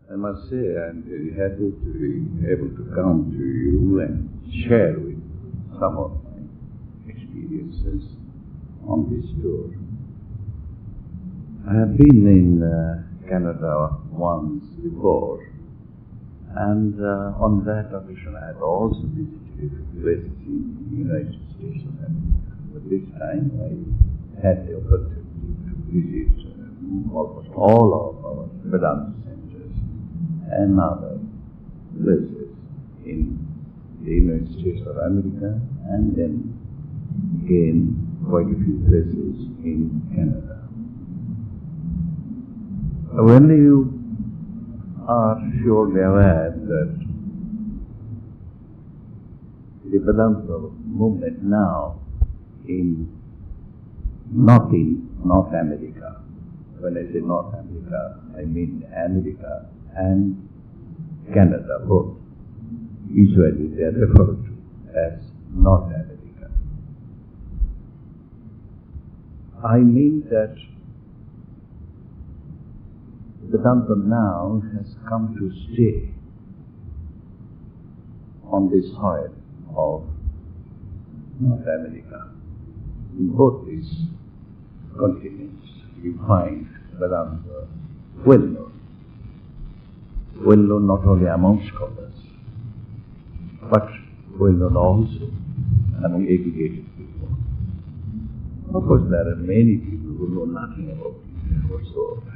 I must say I'm very happy to be able to come to you and share with some of my experiences on this tour. I have been in Canada once before, and on that occasion I had also visited places in the United States of America. But this time I had the opportunity to visit almost all of our Vedanta centers and other places in the United States of America, and then again quite a few places in Canada. When you are surely aware that the Vedanta movement now not in North America. When I say North America, I mean America and Canada both. Usually they are referred to as North America. I mean that Vedanta now has come to stay on the soil of North America. In both these continents, you find Vedanta well known not only among scholars, but well known also among educated people. Of course, there are many people who know nothing about it whatsoever.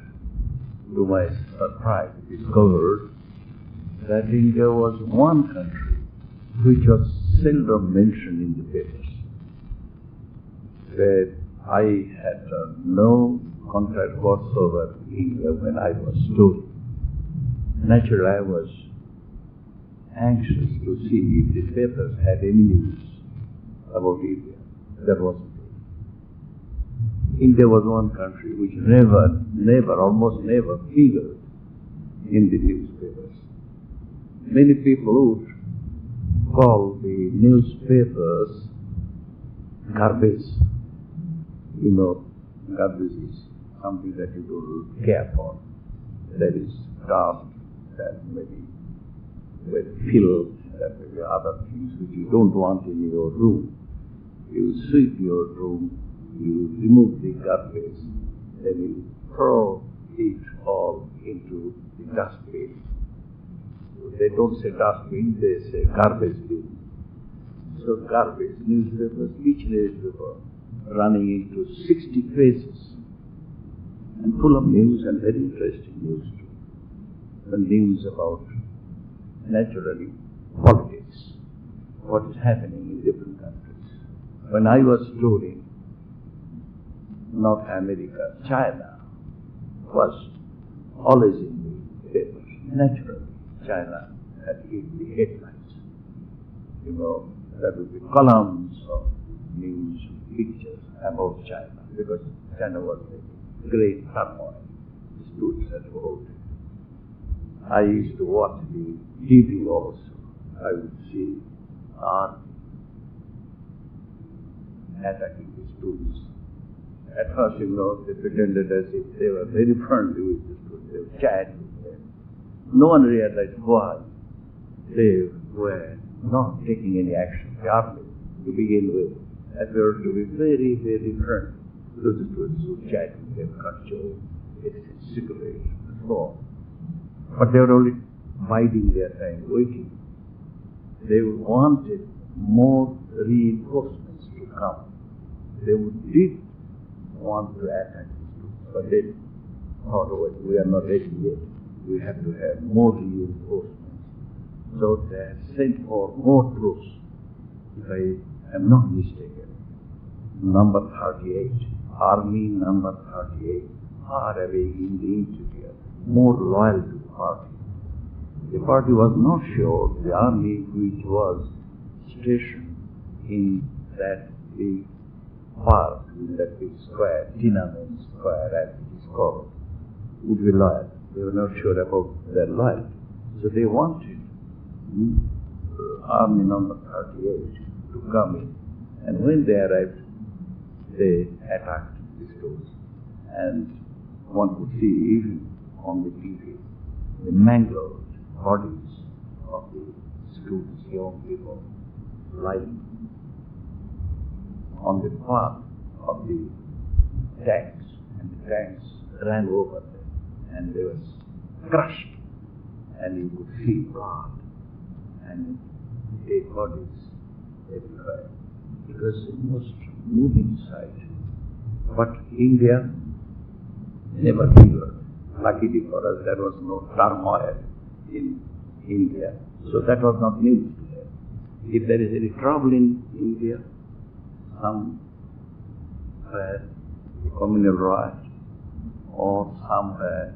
To my surprise, I discovered that India was one country which was seldom mentioned in the papers. That I had no contact whatsoever with India when I was studying. Naturally, I was anxious to see if the papers had any news about India. That wasn't it. India was one country which almost never figured in the newspapers. Many people would call the newspapers garbage. You know, garbage is something that you don't care for. That is dust, that may be with filth, that may be other things which you don't want in your room. You sweep your room, you remove the garbage, then you throw it all into the dustbin. They don't say dustbin, they say garbage bin. So garbage, newspapers, each newspaper running into 60 pages and full of news, and very interesting news too. The news about, naturally, politics, what is happening in different countries. When I was touring North America, China was always in the papers. Naturally, China had in the headlines. You know, there would be columns of news, pictures about China, because China was in great turmoil. The students had voted. I used to watch the TV also. I would see army attacking the students. At first, you know, they pretended as if they were very friendly with the students. They were chatting with them. No one realized why they were not taking any action. The army, to begin with, appeared to be very, very friendly to the students who chatted with them, cut jokes, cigarettes, and so on. But they were only biding their time, waiting. They wanted more reinforcements to come. They did want to attack the students, but they thought, oh, we are not ready yet. We have to have more reinforcements. So they sent for more troops. If I am not mistaken, number 38, army number 38, far away in the interior, more loyal to the party. The party was not sure the army which was stationed in that big park, in that big square, Tiananmen Square as it is called, would be loyal. They were not sure about their loyalty. So they wanted army number 38 to come in. And when they arrived, they attacked the stores. And one could see even on the TV the mangled bodies of the students, young people, lying on the path of the tanks, and the tanks ran over them, and they were crushed, and you could see blood and dead bodies everywhere. It was the most moving sight. But India never wavered. Luckily for us, there was no turmoil in India, so that was not news to them. If there is any trouble in India, somewhere a communal riot, or somewhere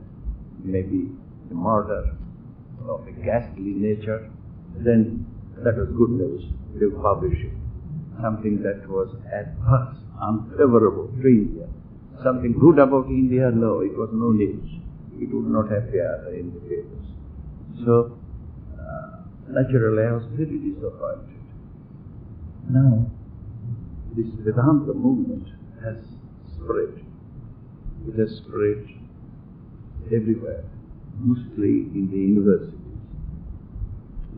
maybe a murder of a ghastly nature, then that was good news. They would publish it. Something that was adverse, unfavorable to India. Something good about India, no, it was no news. It would not appear in the papers. So, naturally I was very disappointed. Now, this Vedanta movement has spread. It has spread everywhere, mostly in the universities.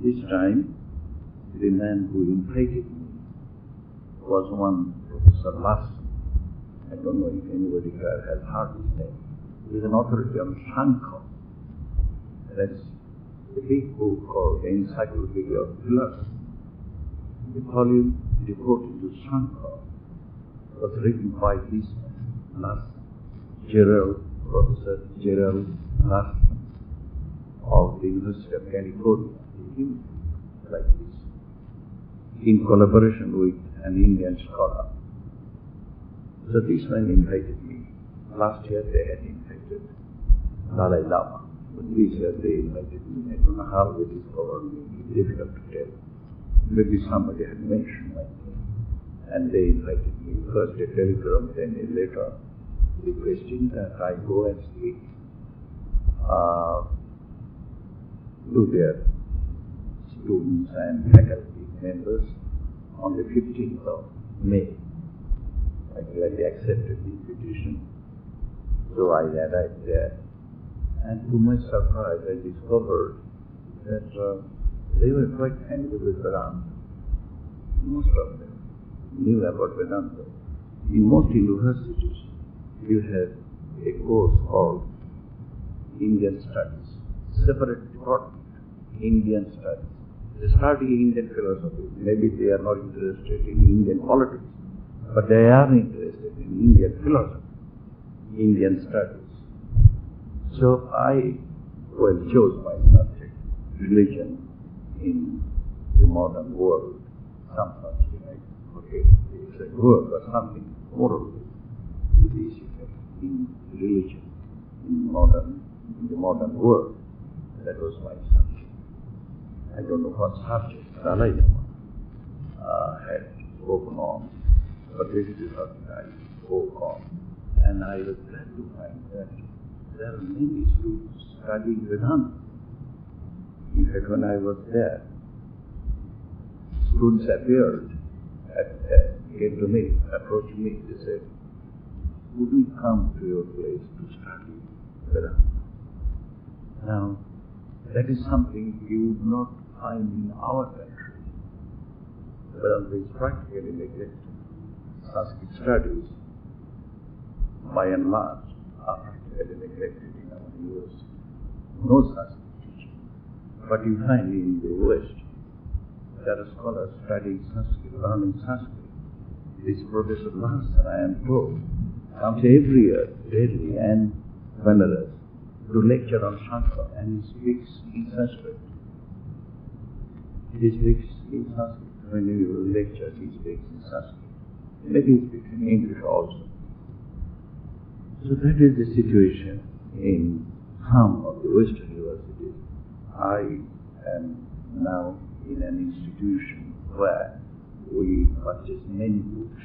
This time, the man who invited me was one Professor Larson. I don't know if anybody here has heard his name. He is an authority on Shankar. That's a big book called the Encyclopedia of Philosophy. The volume devoted to Shankar was written by this man, Larson, Professor Gerald Larson of the University of California. He like this, in collaboration with an Indian scholar. So this man invited me. Last year they had invited Dalai Lama, but this year they invited me. I don't know how they discovered me. It's difficult to tell. Maybe somebody had mentioned my name, and they invited me. First a telegram, then a letter requesting that I go and speak to their students and faculty members on the 15th of May. I gladly accepted the invitation. So I arrived there, and to my surprise I discovered that they were quite familiar with Vedanta. Most of them knew about Vedanta. In most universities, you have a course called Indian Studies, separate department, Indian Studies. They study Indian philosophy. Maybe they are not interested in Indian politics, but they are interested in Indian philosophy, Indian studies. So I chose my subject, religion in the modern world. Some subject, right? Okay, it's a word or something moral with this effect in religion in the modern world. That was my subject. I don't know what subject Dalai Lama had spoken on, but this is something I spoke on. And I was glad to find that there are many students studying Vedanta. In fact, when I was there, students appeared, came to me, approached me, they said, would we come to your place to study Vedanta? Now, that is something you would not find in our country. Vedanta is practically neglected. Sanskrit studies, by and large, are practically neglected in our university. No Sanskrit teaching. But you find in the West, there are scholars studying Sanskrit, learning Sanskrit. This Professor Larson, I am told, comes every year, daily and Benares, to lecture on Shankar, and he speaks in Sanskrit. He speaks in Sanskrit. When he lectures, he speaks in Sanskrit. Maybe he speaks in English also. So that is the situation in some of the Western universities. I am now in an institution where we purchase many books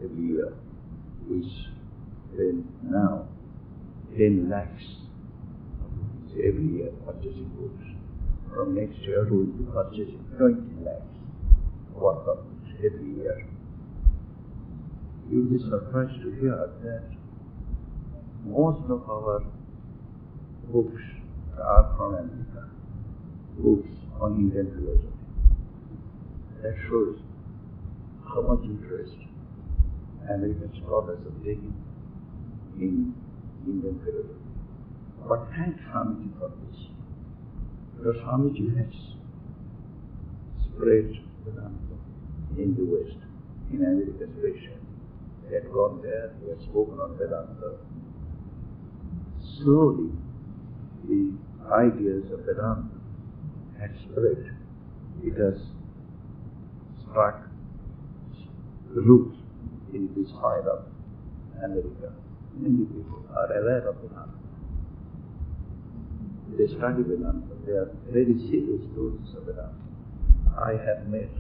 every year, which then now 10 lakhs every year purchasing books. From next year we will be purchasing 20 lakhs worth of books every year. You will be surprised to hear that most of our books are from America, books on Indian philosophy. That shows how much interest American scholars have taken in Indian philosophy. But thank Swamiji for this. Because Swamiji has spread Vedanta in the West, in America especially. He had gone there, he had spoken on Vedanta. Slowly, the ideas of Vedanta had spread. It has struck roots in this side of America. Many people are aware of Vedanta. They study Vedanta. They are very serious students of Vedanta. I have met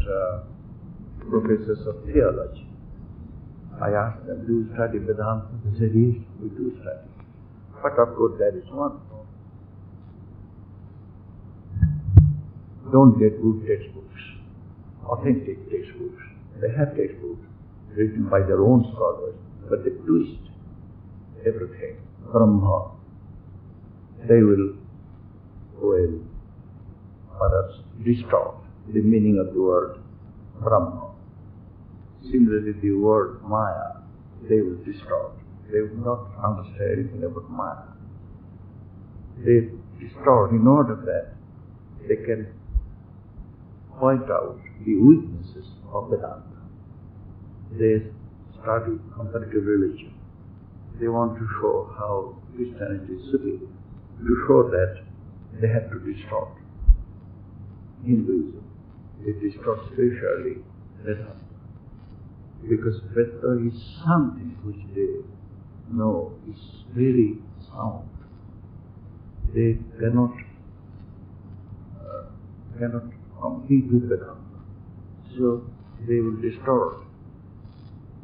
professors of theology. I asked them, do you study Vedanta? They said, yes, we do study. But of course, there is one. Don't get good textbooks, authentic textbooks. They have textbooks written by their own scholars, but they twist everything. Brahma. They will perhaps distort the meaning of the word Brahma. Similarly, the word Maya, they will distort. They will not understand anything about Maya. They distort in order that they can point out the weaknesses of Vedanta. They study comparative religion. They want to show how Christianity is superior. To show that, they have to distort Hinduism. They distort spiritually Vedanta. Because Vedanta is something which they know is very sound. They cannot compete with Vedanta. So they will distort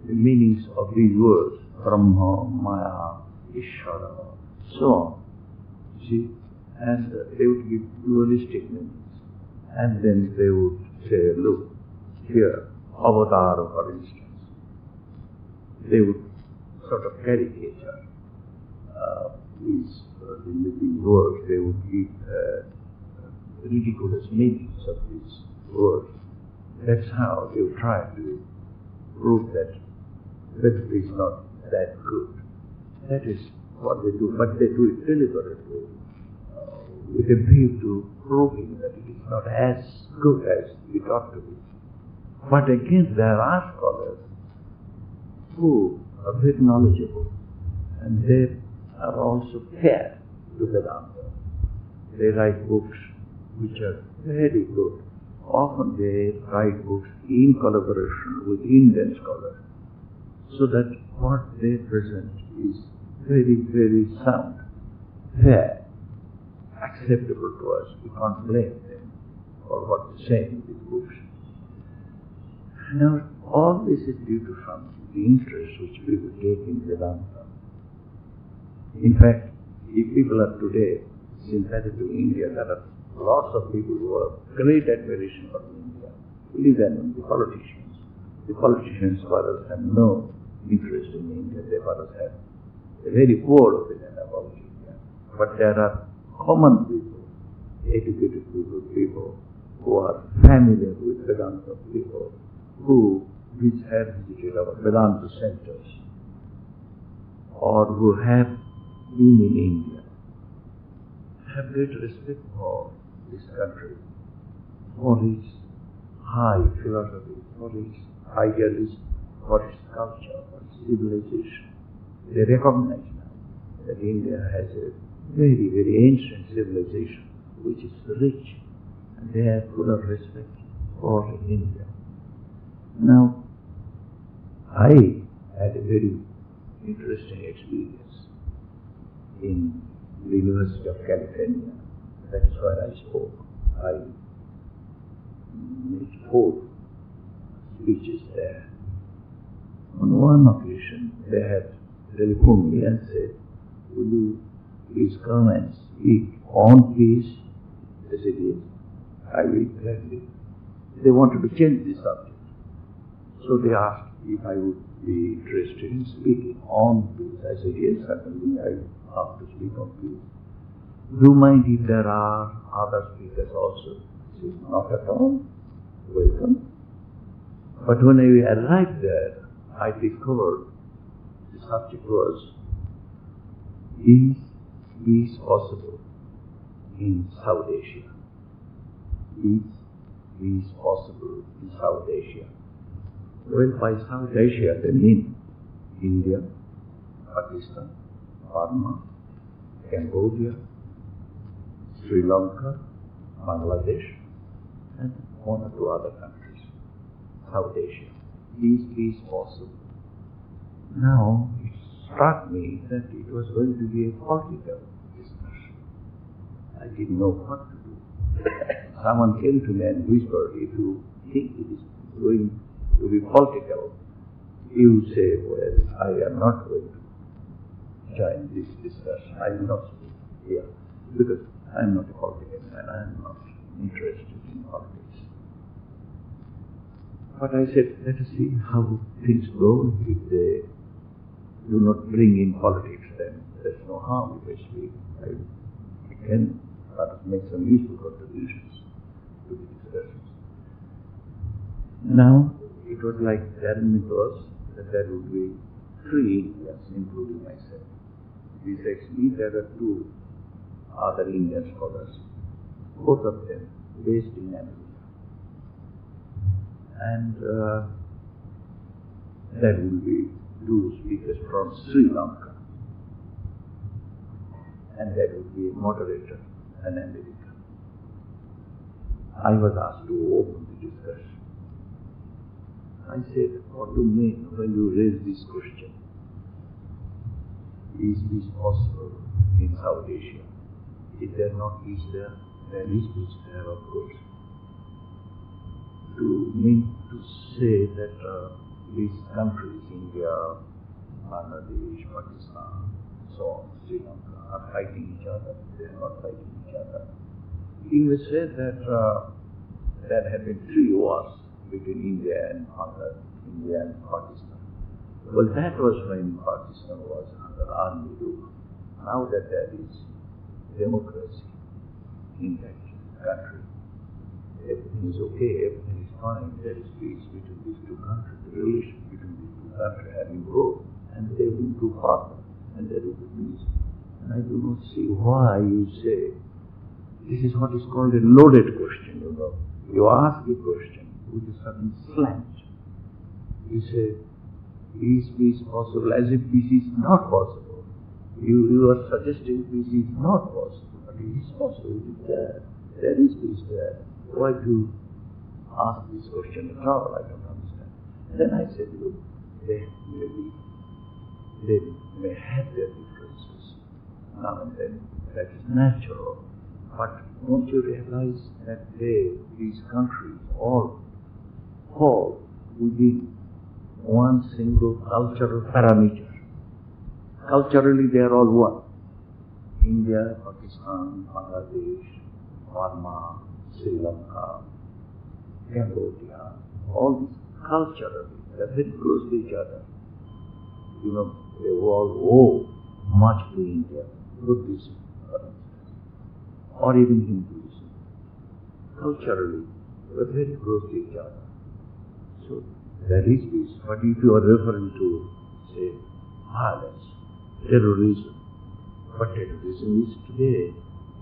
the meanings of these words, Brahma, Maya, Ishvara, so on. See? And they would give dualistic meanings. And then they would say, look, here, Avatar, for instance. They would sort of caricature these words. They would give ridiculous meanings of these words. That's how they would try to prove that Vedanta is not that good. That is what they do, but they do it deliberately, with a view to proving that it is not as good as it ought to be. But again, there are scholars who are very knowledgeable, and they are also fair to Vedanta. They write books which are very good. Often they write books in collaboration with Indian scholars, so that what they present is very, very sound, fair, acceptable to us. We can't blame them for what they say in these books. Now, all this is due to the interest which people take in Vedanta. In fact, if people are today sympathetic to India, there are lots of people who have great admiration for India. Believe them, the politicians. The politicians for us have no interest in India. They for us have a very poor opinion about India. But there are common people, educated people, people who are familiar with Vedanta, people who have visited our Vedanta centers or who have been in India, have great respect for this country, for its high philosophy, for its idealism, for its culture, for its civilization. They recognize now that India has a very, very ancient civilization which is rich, and they are full of respect for India. Now, I had a very interesting experience in the University of California. That is where I spoke. I made 4 speeches there. On one occasion, they had telephoned me and said, "Will you please come and speak on peace?" I said, "Yes, I will gladly." They wanted to change the subject. So they asked if I would be interested in speaking on peace. I said, "Yes, certainly, I have to speak on peace." Do mind if there are other speakers also? I said, not at all. Welcome. But when I arrived there, I discovered the subject was, is peace possible in South Asia? Is peace possible in South Asia? Well, by South Asia they mean India, Pakistan, Burma, Cambodia, Sri Lanka, Bangladesh, and one or two other countries. South Asia. Is peace possible? Now, it struck me that it was going to be a political discussion. I didn't know what to do. Someone came to me and whispered, if you think it is going to be political, you say, well, I am not going to join this discussion. I will not speak here because I am not a political man. I am not interested in politics. But I said, let us see how things go. If they do not bring in politics, then there's no harm if I speak. I can make some useful contributions to the discussions. Now, it was like their mythos that there would be 3 Indians, including myself. Besides me, there are 2 other Indian scholars, both of them based in America. And there will be 2 speakers from Sri Lanka, and there will be a moderator, an American. I was asked to open the discussion. I said, what do you mean when you raise this question? Is peace possible in South Asia? Is there not peace there? There is peace there, of course. To mean to say that these countries, India, Bangladesh, Pakistan, so on, Sri Lanka, are fighting each other. They are not fighting each other. You may say that there have been 3 wars between India and Bangladesh, India and Pakistan. Well, that was when Pakistan was under army rule. Now that there is democracy in that country, everything is okay, everything is fine, there is peace between these 2 countries, the relation between these 2 countries have improved, and they will improve further, and there will be peace. And I do not see why you say, this is what is called a loaded question, you know. You ask a question with a certain slant. You say, is peace possible? As if peace is not possible. You are suggesting peace is not possible, but it is possible, it is there. There is peace there. Why do you ask this question at all? I don't understand. Then I said, look, they may have their differences now and then. That is natural. But don't you realize that these countries all fall within one single cultural parameter? Culturally, they are all one. India, Pakistan, Bangladesh, Burma, Sri Lanka, Cambodia, all these culturally, they are very close to each other. You know, they all owe much to India, Buddhism, or even Hinduism. Culturally, they are very close to each other. So, there is peace. But if you are referring to, say, violence, terrorism, but terrorism is today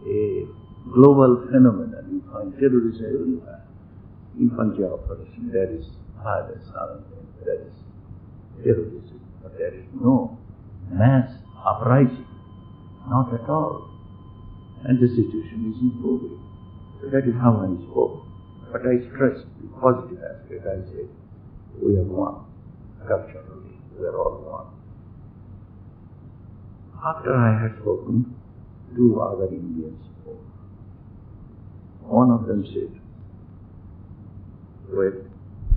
a global phenomenon. You find terrorism everywhere. In Punjab, for instance, there is violence, there is terrorism, but there is no mass uprising, not at all. And the situation is improving. So that is how I spoke. But I stressed the positive aspect. I said, we are one, culturally, we are all one. After I had spoken, 2 other Indians spoke. One of them said, well,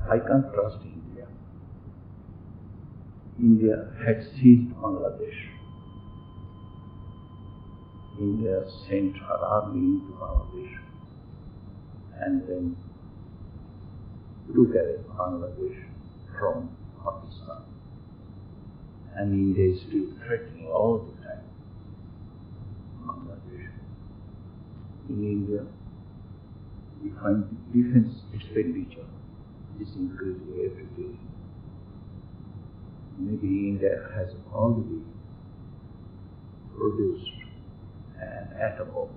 I can't trust India. India had seized Bangladesh. India sent her army into Bangladesh and then took away Bangladesh from Pakistan. And India is still threatening all the time Bangladesh. In India, we find the defense expenditure is increasing every day. Maybe India has already produced an atom bomb.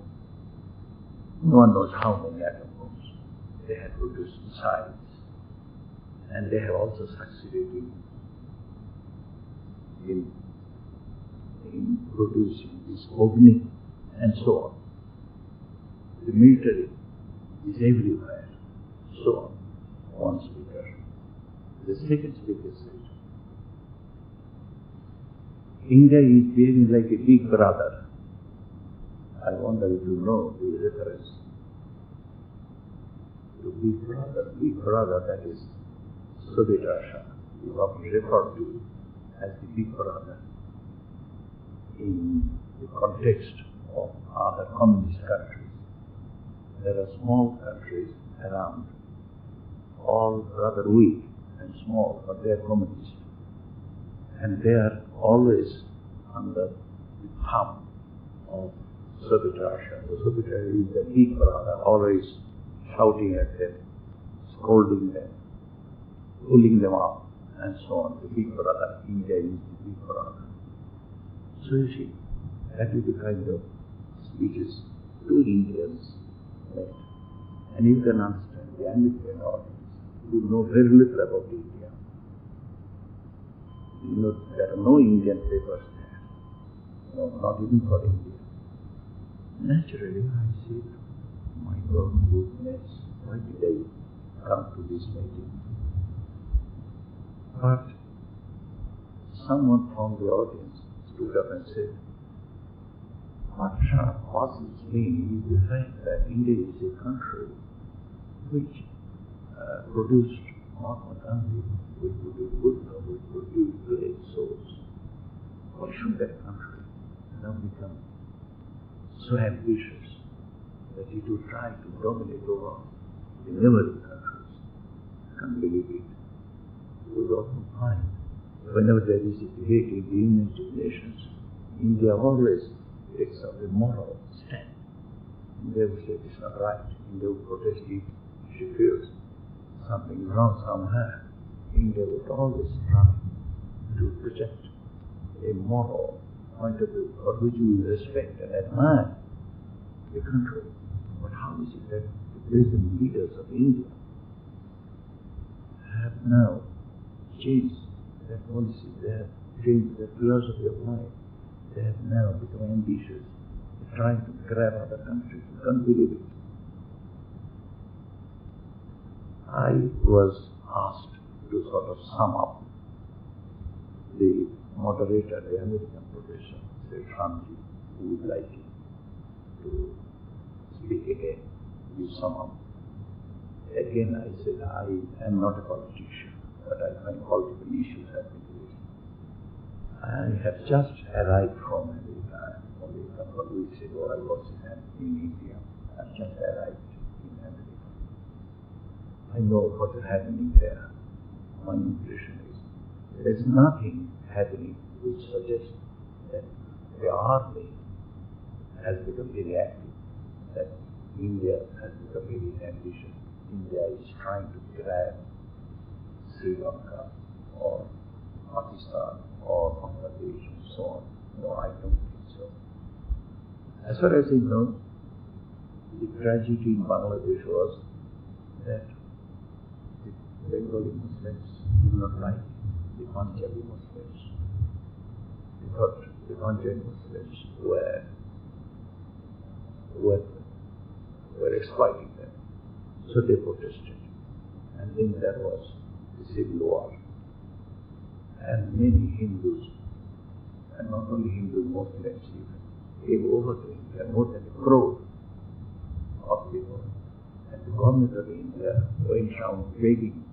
No one knows how many atom bombs. They have produced missiles, and they have also succeeded in producing this Ogni and so on. The military is everywhere, so on. One speaker. The second speaker said, India is behaving like a big brother. I wonder if you know the reference to big brother. Big brother, that is Soviet Russia, is often referred to as the big brother in the context of other communist countries. There are small countries around, all rather weak and small, but they are communist. And they are always under the thumb of Soviet Russia. The Soviet Russia is the big brother, always shouting at them, scolding them, pulling them up, and so on. The big brother, India is the big brother. So you see, that is the kind of speeches two Indians made. And you can understand the American audience who know very little about India. You know, there are no Indian papers there. No, not even for India. Naturally, I said, my God, goodness, why did I come to this meeting? But someone from the audience stood up and said, what puzzles me is the fact that India is a country which produced Mahatma Gandhi, which produced Buddha, which produced great souls. Why should that country now become so ambitious that it would try to dominate over the neighboring countries? I can't believe it. We often find whenever there is a debate in the United Nations, India always takes up a moral stand. India would say it's not right. India would protest if she feels something is wrong somewhere. India would always try to project a moral point of view for which we respect and admire the country. But how is it that the present leaders of India have now changed their policy, they have changed their philosophy of life, they have now become ambitious, they're trying to grab other countries? You can't believe it. I was asked to sort of sum up. The moderator, the American professor, said, Ramji, who would like to speak again, you sum up. Again, I said, I am not a politician, but I find political issues have been raised. I have just arrived from America. Only a couple of weeks ago I was in India. I just arrived in America. I know what is happening there. My impression is there is nothing happening which suggests that the army has become very active, that India has become very ambitious. India is trying to grab Sri Lanka or Pakistan or Bangladesh and so on. No, I don't think so. As far as I know, the tragedy in Bangladesh was that the Bengali Muslims did not like the Punjabi Muslims. They thought the Punjabi Muslims were exploiting them. So they protested. And then there was the civil war. And many Hindus, and not only Hindus, Muslims even, came over to India, more than a crore of people. And the government of India went around begging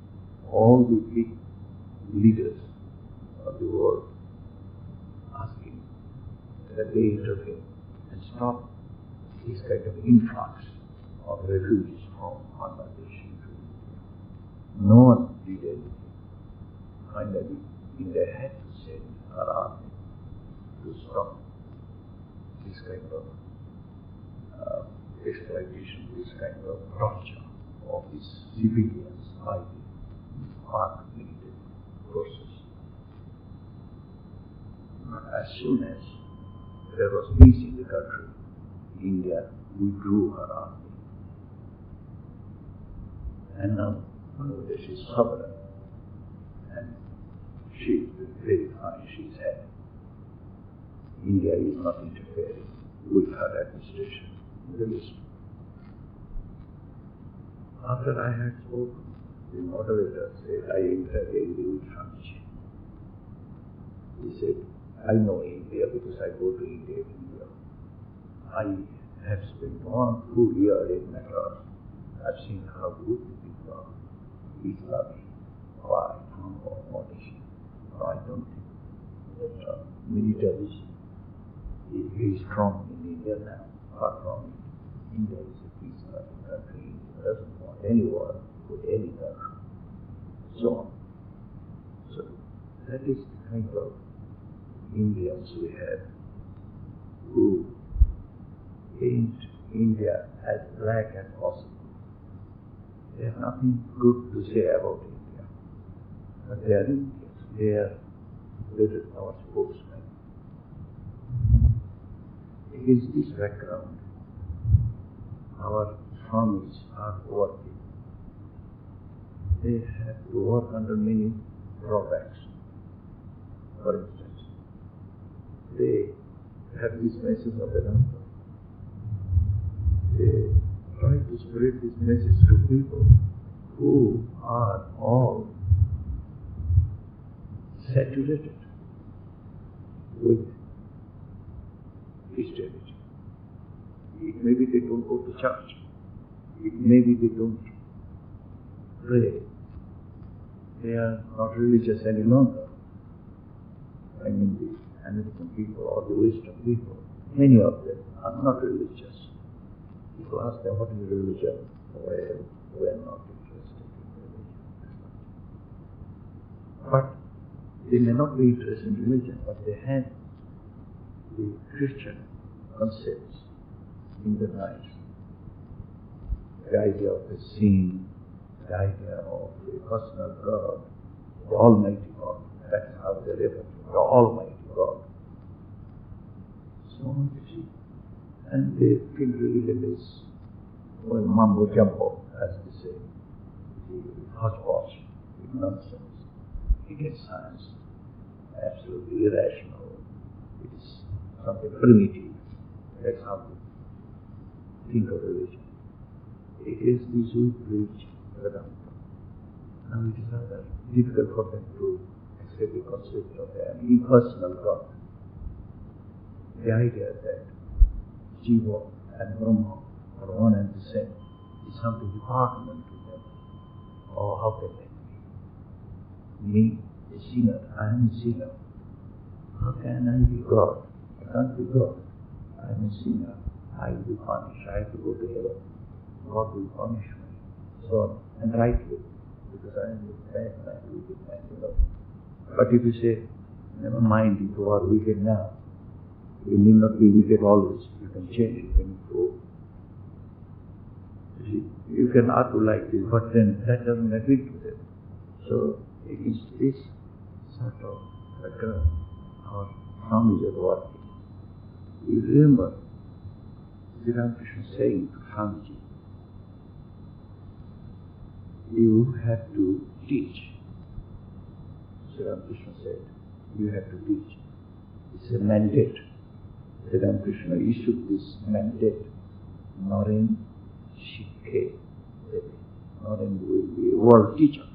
all the big leaders of the world, asking that they intervene and stop this kind of influx of refugees from Bangladesh into India. No one did anything. Finally, India had to send her army to stop this kind of exploitation, this kind of torture of these civilians by the Pak military forces. But as soon as there was peace in the country, India withdrew her army. And now Bangladesh is sovereign, and she is very fine, she is happy. India is not interfering with her administration in the least. After I had spoken, the moderator said, I interaged with Swamiji. He said, I know India because I go to India every year. I have spent 1 full year in Madras. I've seen how good the people are. It's lovely, quiet, humble, modest. No, I don't think that military is very strong in India now. Far from it. India is a peace-loving country. It doesn't want any war with any country. So on. So that is the kind of Indians we have who paint India as black as possible. They have nothing good to say about India. But they are Indians. They are our spokesmen. Against this background, our Swamis are working. They have to work under many drawbacks. For instance, they have this message of Vedanta. They try to spread this message to people who are all saturated with Christianity. It may be they don't go to church. It may be they don't pray. They are not religious any longer. I mean, the American people or the Western people, many of them are not religious. People ask them, what is religion? Well, we are not interested in religion. But they may not be interested in religion, but they have the Christian concepts in their lives. The idea of a sin, the idea of a personal God, the Almighty God. That's how they refer to the Almighty God. So you see, and they feel religion is well, mumbo jumbo, as they say, hodgepodge, nonsense. It is science, absolutely irrational. It is something primitive. That's how we think of religion. It is this we preach Vedanta. And it is rather difficult for them to accept the concept of an impersonal God. The idea that Jiva and Brahma are one and the same is something repugnant to them. Oh, how can that be? Me, a sinner, I am a sinner. How can I be God? I can't be God. I am a sinner. I will be punished. I have to go to hell. God will punish me. So on. And rightly, because I am a bad man, wicked man, But if you say, never mind, if you are wicked now, you need not be wicked always. You can change it when you go. You see, you can argue like this, but then that doesn't agree to them. So it is this sort of background our Swamis are working. You remember Sri Ramakrishna saying to Swamiji, you have to teach. Sri Ramakrishna said, you have to teach. It's a mandate. Sri Ramakrishna issued this mandate. Naren Shikhe Devi. Naren will be a world teacher.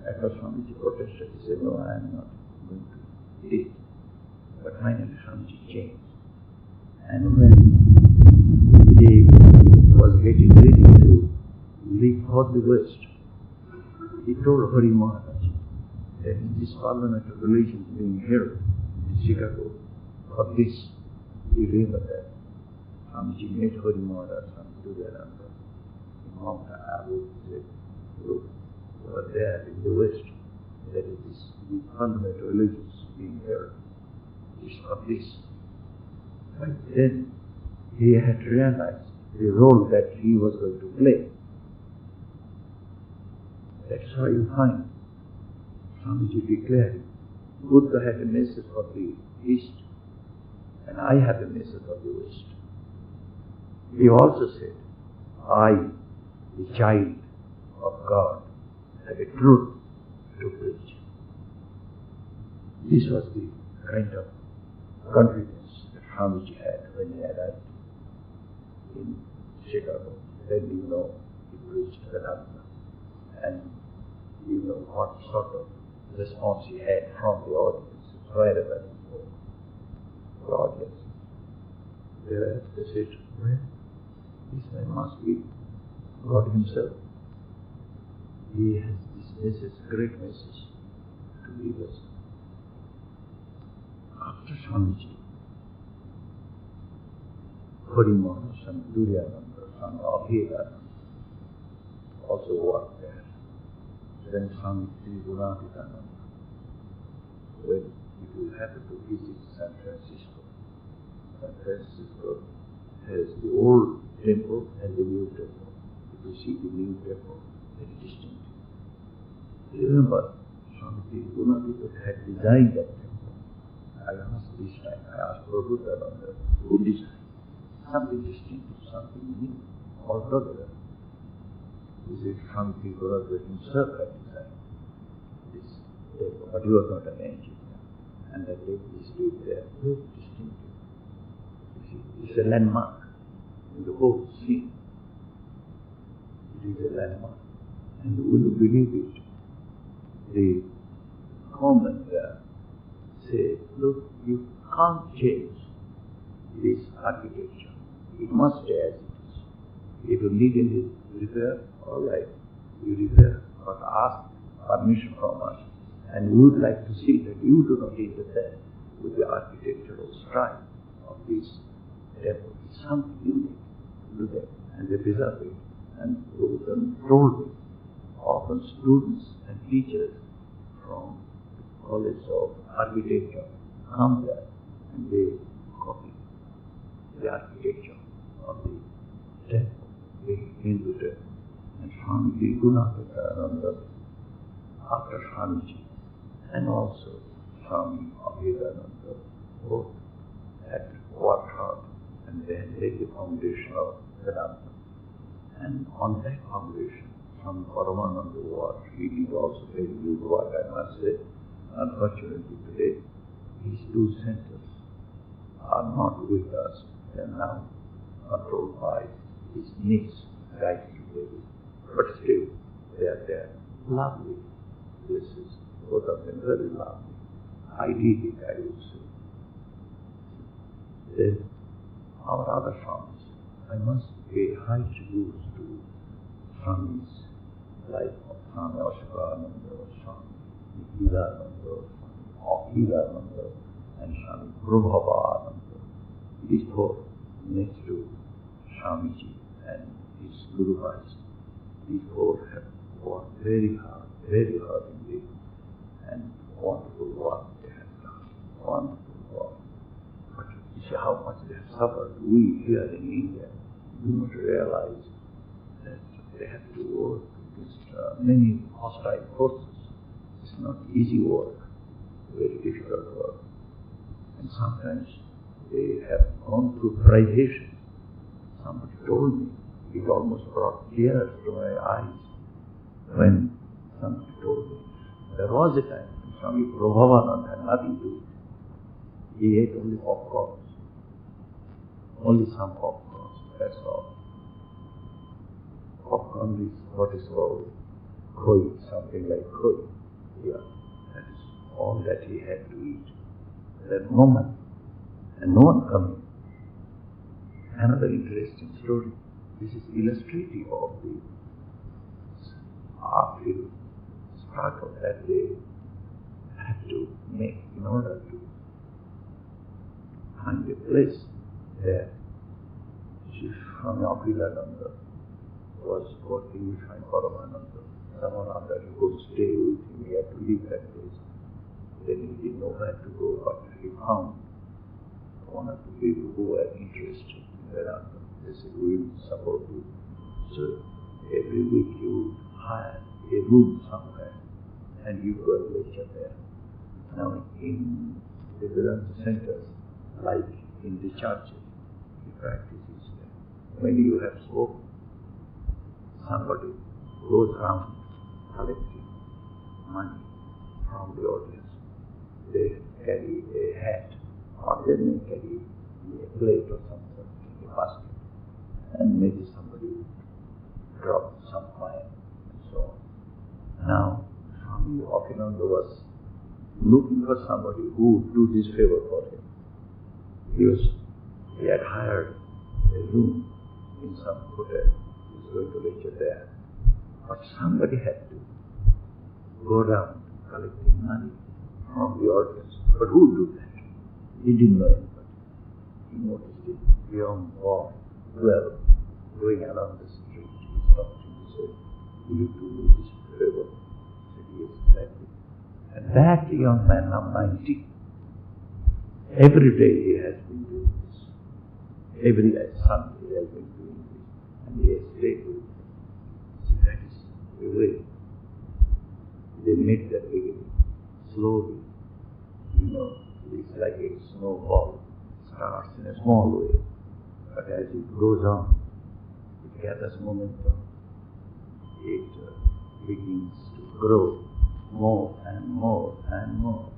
At first Swamiji protested. He said, no, I am not going to teach. But finally Swamiji changed. And when he was getting ready to leave for the West, he told Hari Maharaj that this parliament of religion being held in Chicago, for this, he remember that Swamiji met Hari Maharaj and Vivekananda in Mount Abu. He said, look, over there in the West, there is this parliament of religions being held. It's for this. But then he had realized the role that he was going to play. That's how you find Swamiji declaring, Buddha had a message for the East, and I have a message for the West. He also said, I, the child of God, have a truth to preach. This was the kind of confidence that Swamiji had when he arrived in Chicago. Then you know he preached Vedanta, and you know what sort of response he had from the audience wherever he spoke. The audience, they said, well, this man must be God himself. He has this message, great message to give us. After Swamiji, Harimana, Swami Duryananda, Swami Abheda also worked there. Then Swami Gunaditananda, when it will happen to visit San Francisco. San Francisco has the old temple and the new temple. If you see the new temple, very distinct. Remember, Swami Gunaditananda had designed that temple. I asked this time, I asked Prabhupada, who designed something distinctive, something new, altogether. He said, Swami Gunaditananda himself had designed this temple, but he was not an engineer. And that temple is still there, very distinctive. You see, it's a landmark in the whole scene. It is a landmark. And will you believe it? The comment there say, look, you can't change this architecture. It must stay as it is. If you need any repair, all right, you repair, but ask permission from us. And we would like to see that you do not interfere with the architectural style of this temple. It's something unique to them, and they preserve it. And Prabhupada told me, often students and teachers from the College of Architecture come there and they copy the architecture of the temple, the Hindu temple. And Swami Gunaditananda, after Swamiji, and also Swami Abhedananda, both had worked hard and they had laid the foundation of Vedanta. And on that foundation, Swami Paramananda worked. He did also very good work, I must say. Unfortunately today, these two centers are not with us. They are now controlled by his niece, Gayatri Devi. But still, they are there. Lovely places, both of them very lovely. Idyllic, I would say. Then, our other swamis, I must pay high tribute to swamis like Swami Lokeshwaranandaji, Swami Nikhilananda, Swami Akhilananda, and Swami Prabhavananda. These four, next to Swamiji and his Guru Maharaj, these four have worked very hard indeed, and wonderful work they have done, wonderful work. But you see how much they have suffered. We here in India do not realize that they have to work against many hostile forces. It's not easy work, very difficult work. And sometimes they have gone through privation. Somebody told me, it almost brought tears to my eyes when somebody told me. There was a time when Swami Prabhavananda had nothing to eat. He ate only popcorns. Only some popcorns, that's all. Popcorn is what is called koi, something like koi. Yeah, that is all that he had to eat. There was no money, and no one coming. Another interesting story. This is illustrative of the uphill struggle that they had to make in order to find a place there. Swami Akhilananda was working with Swami Paramananda. Someone after he could stay with him, he had to leave that place. Then he didn't know where to go, but he found one of the people who were interested in Vedanta. They said, we will support you. So every week you would hire a room somewhere and you go and lecture there. Now in the Vedanta centers, like in the churches, the practice is that when you have spoken, somebody goes around collecting money from the audience. They carry a hat, or they may carry a plate or something, a basket, and maybe somebody would drop some coin and so on. Now, Swami Lokeshwarananda was looking for somebody who would do this favor for him. He had hired a room in some hotel. He was going to lecture there. But somebody had to go around collecting money from the audience. But who would do that? He didn't know anybody. He noticed it. A young boy, 12, going along the street. He stopped him. He said, will you do me this favor? He said, yes, exactly. And that young man, now 19, every day he has been doing this. Every Sunday he has been doing this. And he has stayed with it. See, that is the way they make that beginning. Slowly, it's like a snowball. Starts in a small way. But as it goes on, it gathers momentum. It begins to grow more and more and more.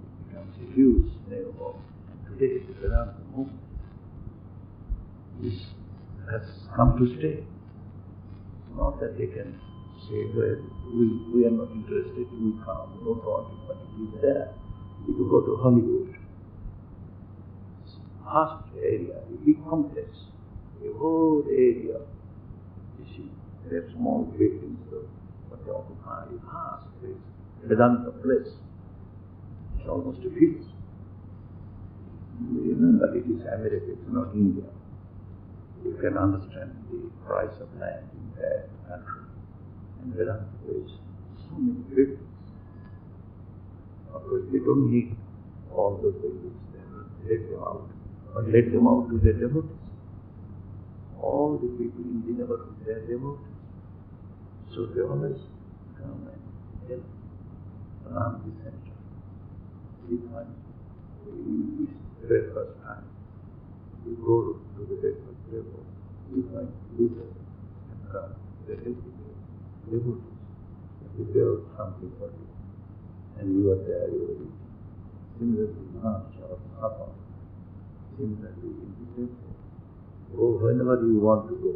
It becomes a huge snowball. And today, the Vedanta movement has come to stay. It's not that they can say, well, we are not interested, we can't, we don't want it, but it is there. If you go to Hollywood, it's a vast area, a big complex, a whole area. You see, they have small buildings, but they occupy a vast place. Vedanta place. It's almost a village. Remember, it is America, it's not India. You can understand the price of land in that country. And Vedanta place, so many buildings. Of course, they don't need all those buildings. They let them out. But let them out to their devotees. All the people in the neighborhood, they are devotees. So they always come and help around the center. You find this breakfast time. You go to the breakfast table. You find leaders and come. They help you. Devotees. If there was something for you, and you are there, you are eating. Similarly, lunch or supper. Similarly, in the temple. Or whenever you want to go,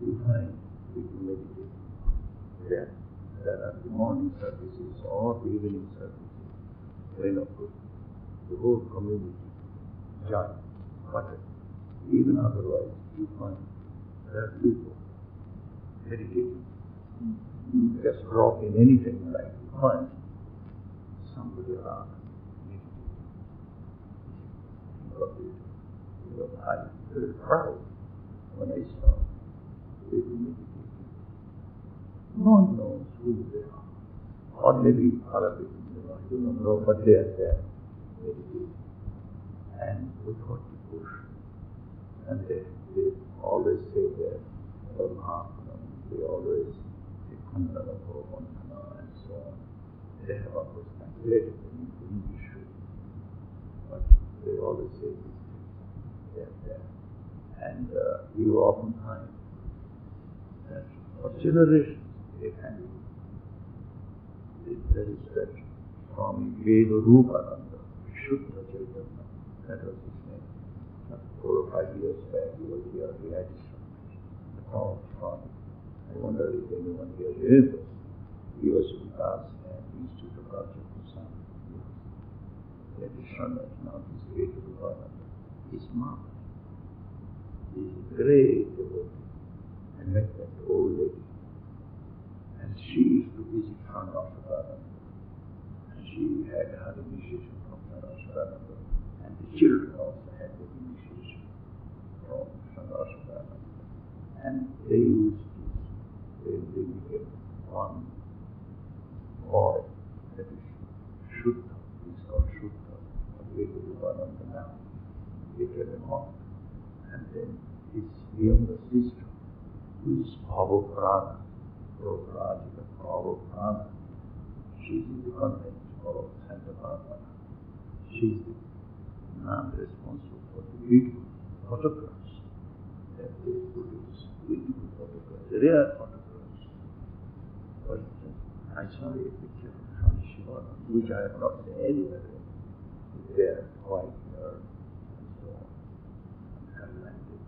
you find people meditating. There are the morning services or the evening services. When of course, the whole community joins. But even otherwise, you find there are people meditating. You just drop in anything like you find somebody around meditating. I'm very proud when I saw people meditating. No one knows who they are. Or maybe other people you don't know, but they are there meditating. And without the push. And they always say that, they always say Khandana and so on. They have of course translated them into English, but they always say these things. They are there. And you often find that for generations they can there is that Swami Lokeshwarananda, Shuddha Chaitanya, that was his name. 4 or 5 years back he was here, he had the tall Swami. I wonder if anyone here remembers. He was with us and he used to look after the son. That is Shanat, now he's great to Lokeshwarananda. His mom is a great devotee. I met that old lady. And she used to visit Lokeshwarananda. And she had her initiation from Lokeshwarananda. And the children also had their initiation from Lokeshwarananda. And they used to, they became one boy, that is Shuddha, it's called Shuddha, Lokeshwarananda now, became a monk. And then his younger sister, who is Bhava Prana, Prabhupada, Bhava Prana. She is in the convent of Santa Barbara. She is the man responsible for the beautiful photographs that they produce, beautiful photographs, rare photographs. For instance, I saw a picture of Swami Shivananda, which I have not seen anywhere, with their white hair and so on, and highlighted.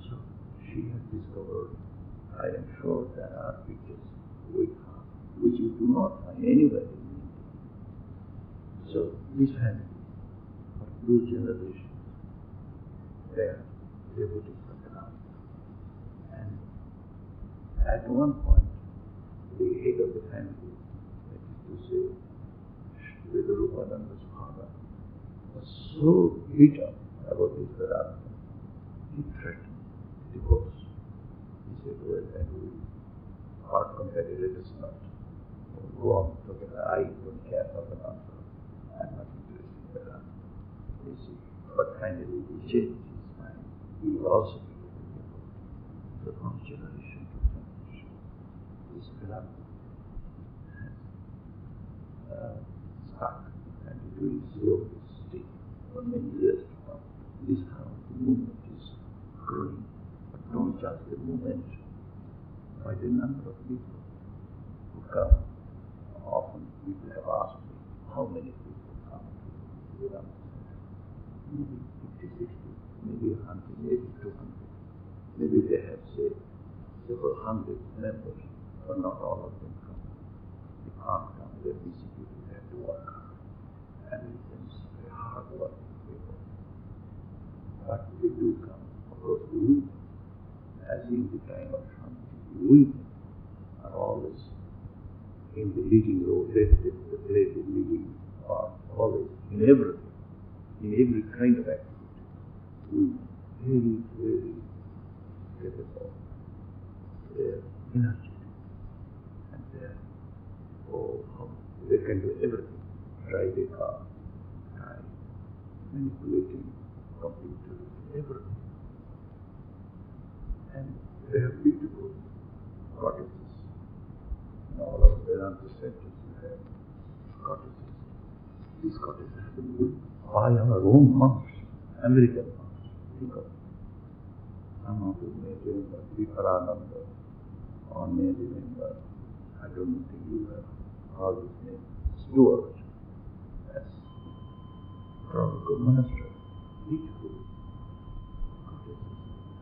So she has discovered, I am sure there are pictures with her, which you do not find anywhere in India. So this family, for 2 generations, they are devotees of the Lord. And at one point, the head of the family, that is to say, Revered father, was so bitter about his Vedanta, he threatened divorce. He said, well, then we part company, let us not go on together. I don't care for Vedanta. I'm not interested in Vedanta. You see. But finally he changed his mind. He also became a devotee. So from generation to generation, this Vedanta has stuck, and it will slowly stay for many years to come. This is how the movement is growing. But don't judge the movement by the number of people who come. Often people have asked me, how many people come to Vedanta Center? Maybe 50, 60, maybe 100, maybe 200. Maybe they have, say, several hundred members, but not all of them come. They can't come, they're busy people, they have to work hard. And it's very hard working people. But they do come. Of course, the women, as in the time of Shanti, the women are always in the leading role. They play the leading part, always, in everything, in every kind of activity. Women, very, very capable. They're energetic. And they're, they can do everything. Drive a car, manipulating computers, everything. And they have beautiful cottages. In all of Vedanta centers we have cottages. These cottages have been built by our own monks, American monks. Think of it. Some of you may remember Viparananda, or may remember, I don't think you have heard his name, Stuart. Yes. Tropical monastery, beautiful cottages.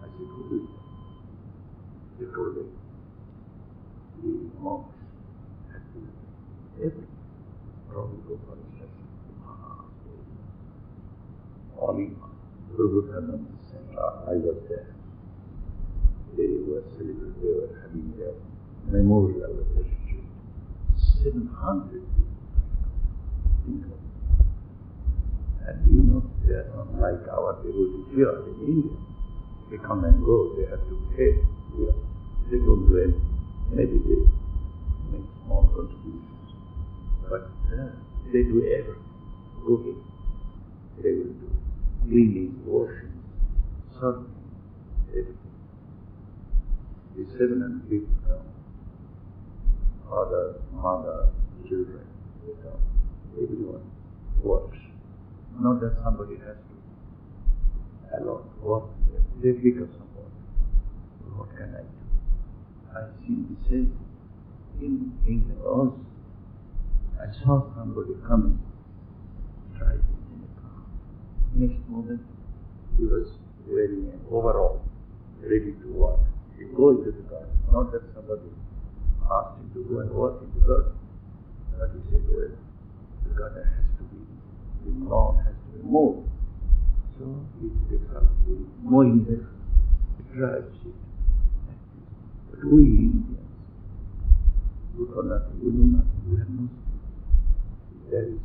I said, who did that? They told me, the monks had built everything. Tropical monastery, all in Revered Center. I was there. They were celebrating, they were having their memorial at the street. 700 people. Think of it. And you know, they are not like our devotees here in India. They come and go, they have to pay here. They don't do anything. Maybe they make small contributions. But they do everything. Cooking, they will do. Cleaning, washing, serving, everything. The 700 people come. Father, mother, children, they come. Everyone works. Not that somebody has to allot work. They pick up some work. What can I do? I see the same in England also. I saw somebody coming, driving in a car. Next moment, he was wearing an overall, ready to work. He goes into the garden. Not that somebody asked him to go and work in the garden. But he said, well, the garden has to be, the lawn has to be mowed. So he takes up the mowing there, he drives it. But we Indians, we for nothing, we do nothing, we have no skill. There is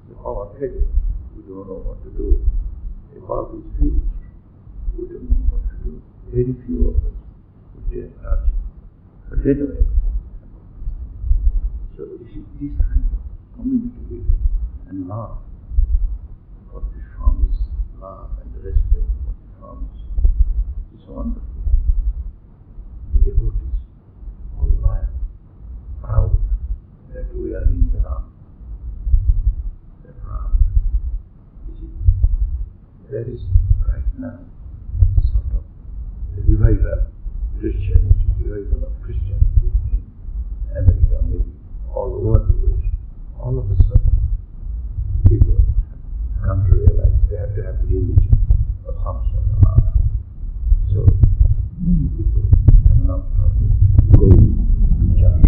the power head, we don't know what to do. About these fields, we don't know what to do. Very few of us would dare touch it. But they know everything. So you see, this kind of community living and love for the Swami's love and respect for wonderful. The devotees all are proud that we are in Vedanta. They're proud. You see, there is right now sort of a revival of Christianity in America, maybe all over the world. All of a sudden, people have come to realize they have to have religion or some sort of art. So many people have now started going to church.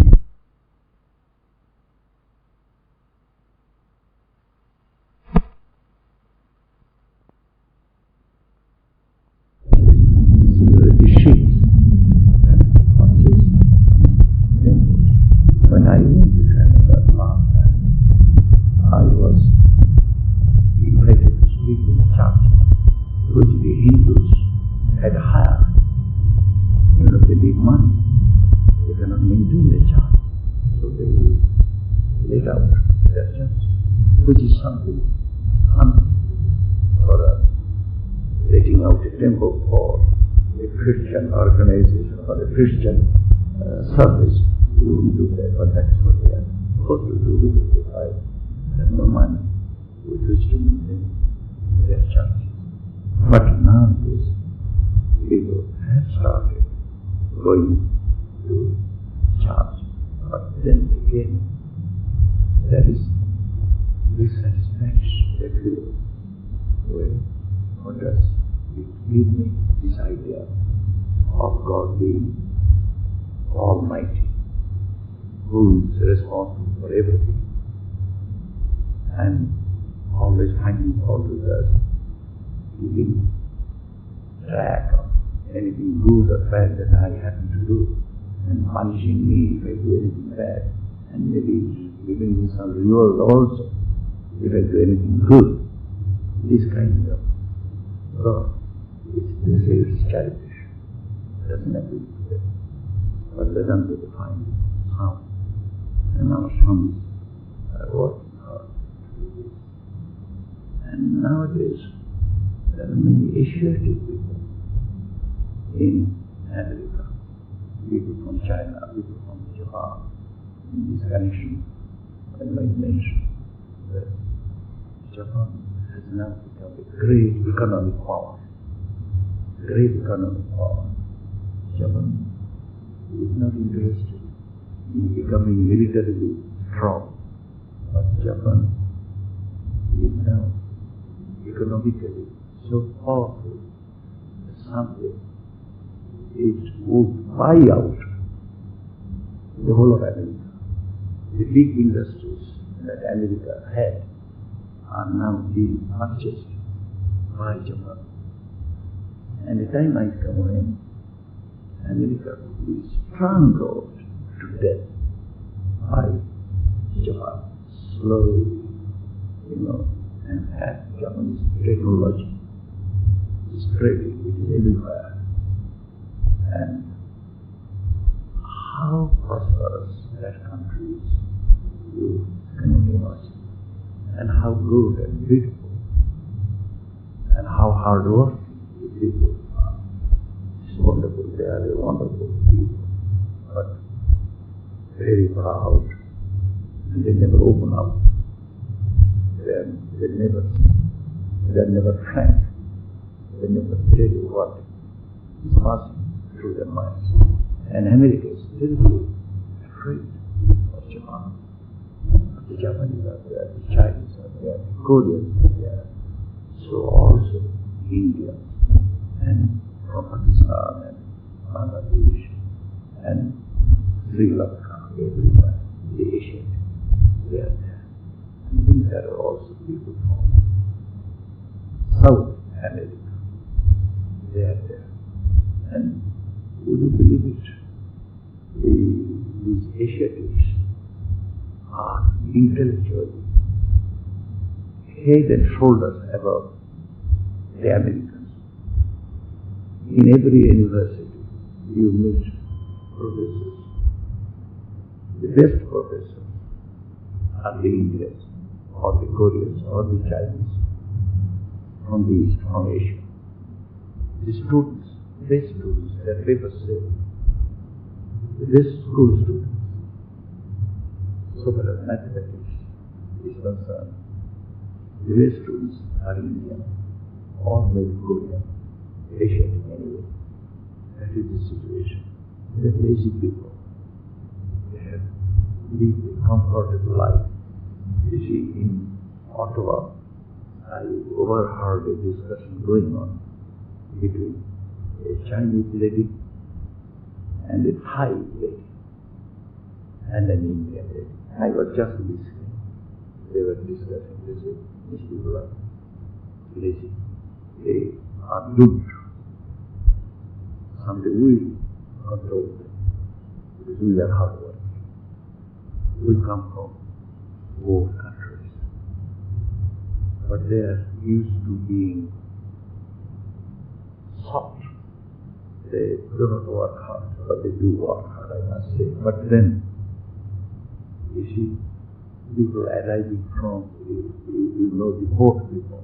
Similarly, Sikhs have purchased temples. When I went to Canada last time, I was invited to speak in a church which the Hindus had hired. They need money. They cannot maintain a church. So they will let out their church, which is something for us. Letting out a temple for a Christian organization or a Christian service, we wouldn't do that, but that's what they are supposed to do because they have no money with which to maintain their churches. But nowadays, people have started going to church, but then again, there is dissatisfaction they feel. Well, what does it give me? This idea of God being Almighty, who is responsible for everything, and always finding fault with us, keeping track of anything good or bad that I happen to do, and punishing me if I do anything bad, and maybe giving me some reward also if I do anything good. This kind of God, they say it's childish. Doesn't agree with that. But Vedanta defines how, and our sons are working hard to do this. And nowadays, there are many Asiatic people in America, people from China, people from Japan, in this connection. I might mention that Japan has now become a great economic power. Japan is not interested in becoming militarily strong, but Japan is now economically so powerful that someday it would buy out the whole of America. The big industries that America had are now being purchased by Japan. And the time might come when America will be strangled to death by Japan, slowly, and have Japanese technology spreading, it is everywhere. And how prosperous that country is, you cannot imagine. And how good and beautiful, and how hard-working the people are. It's wonderful. They are a wonderful people, but very proud, and they never open up. They're never frank. They never tell you what is passing through their minds. And America is terribly afraid of Japan. The Japanese are there, the Chinese are there, the Koreans are there. So also India and from Pakistan and Bangladesh and Sri Lanka, everywhere, the Asian, they are there. And then there are also people from South America. They are there. And would you believe it? These Asiatics are intellectually head and shoulders above the Americans. In every university, you meet professors. The best professors are the Indians, or the Koreans, or the Chinese, from the East, from Asia. The students, best students, their papers say, the best school students, so far as mathematics is concerned, the best students are Indian or maybe Korean, Asiatic anyway. That is the situation. The lazy people, they have lived a comfortable life. You see, in Ottawa, I overheard a discussion going on between a Chinese lady and a Thai lady and an Indian lady. I was just listening. They were discussing. They said, these people are lazy. They are doomed. Someday we will control them because we are hard workers. We come from poor countries. But they are used to being soft. They do not work hard, but they do work hard, I must say. But then, you see, people arriving from, you know, the poor people,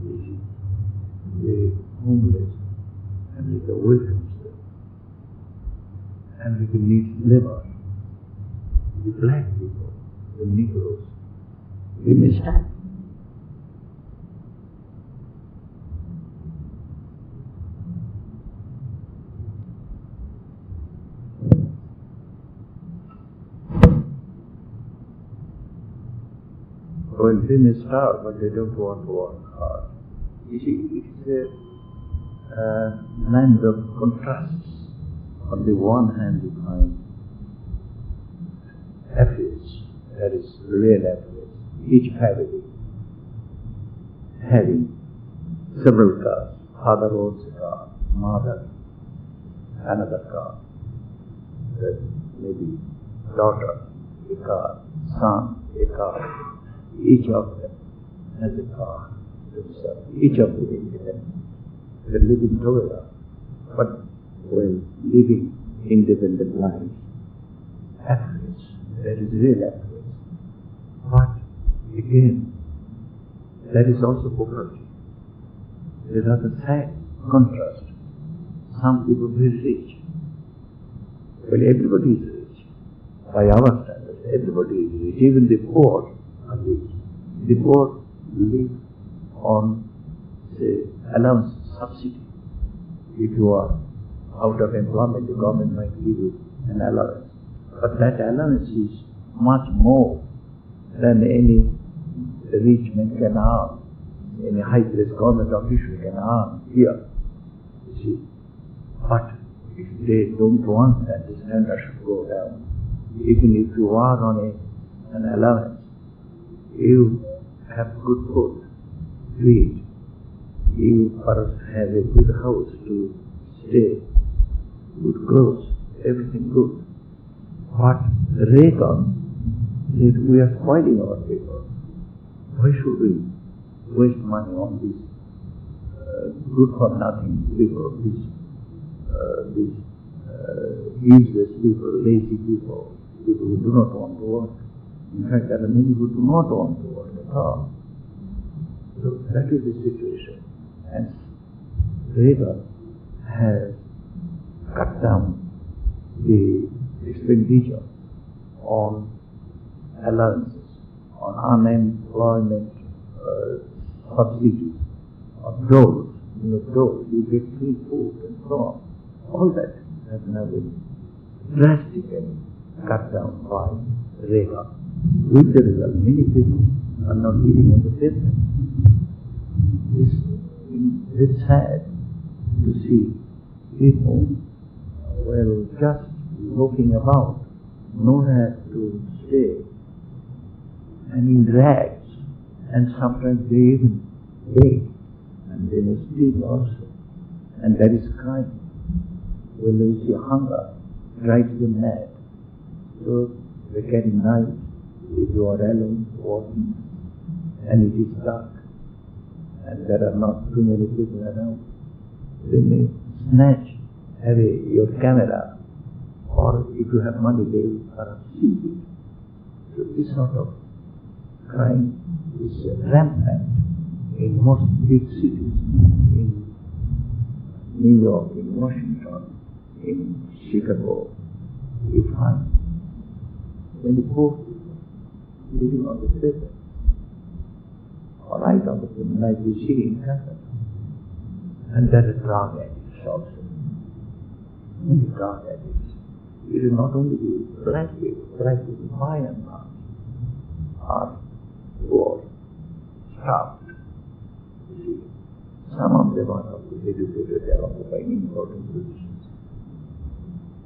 you see, the homeless, America welcomes them. America needs labor. The black people, the Negroes, we may stand. Well, they may starve, but they don't want to work hard. You see, it's a land of contrasts. On the one hand, you find affluence, that is real affluence. Each family having several cars. Father owns a car, mother another car, maybe daughter a car, son a car. Each of them has a car themselves. Each of them independent. They live together, but while living independent lives, affluence, that is real affluence. But again, that is also poverty. There is a sad contrast. Some people are very rich. Well, everybody is rich. By our standards, everybody is rich. Even the poor are rich. The poor live on, say, allowance, subsidy. If you are out of employment, the government might give you an allowance. But that allowance is much more than any rich man can earn, any high-placed government official can earn here. You see. But if they don't want that, the standard should go down. Even if you are on an allowance, you have good food to eat. You perhaps have a good house to stay, good clothes, everything good. But Reagan said, we are spoiling our people. Why should we waste money on these good for nothing people, these useless people, lazy people, people who do not want to work. In fact, there are many who do not want to work at all. So that is the situation. And Reagan has cut down the expenditure on allowances, on unemployment subsidies, on doles. Doles, you get free food and so on. All that has now been drastically cut down by Reagan. With the result, many people are not living on the pavement. It's sad to see people, well, just walking about, nowhere to stay, and in rags, and sometimes they even beg, and they may steal also, and that is crime. When they see hunger, drives them mad. So they carry knives. If you are alone walking and it is dark and there are not too many people around, they may snatch away your camera, or if you have money they will perhaps seize it. So this sort of crime is rampant in most big cities, in New York, in Washington, in Chicago, you find many poor people living on the paper. Or right on the criminal, like you see in Canada. And there are drug addicts also. Many drug addicts. It is not only the black people by and large are poor, starved. You see, some of them are educated, they are occupying important positions.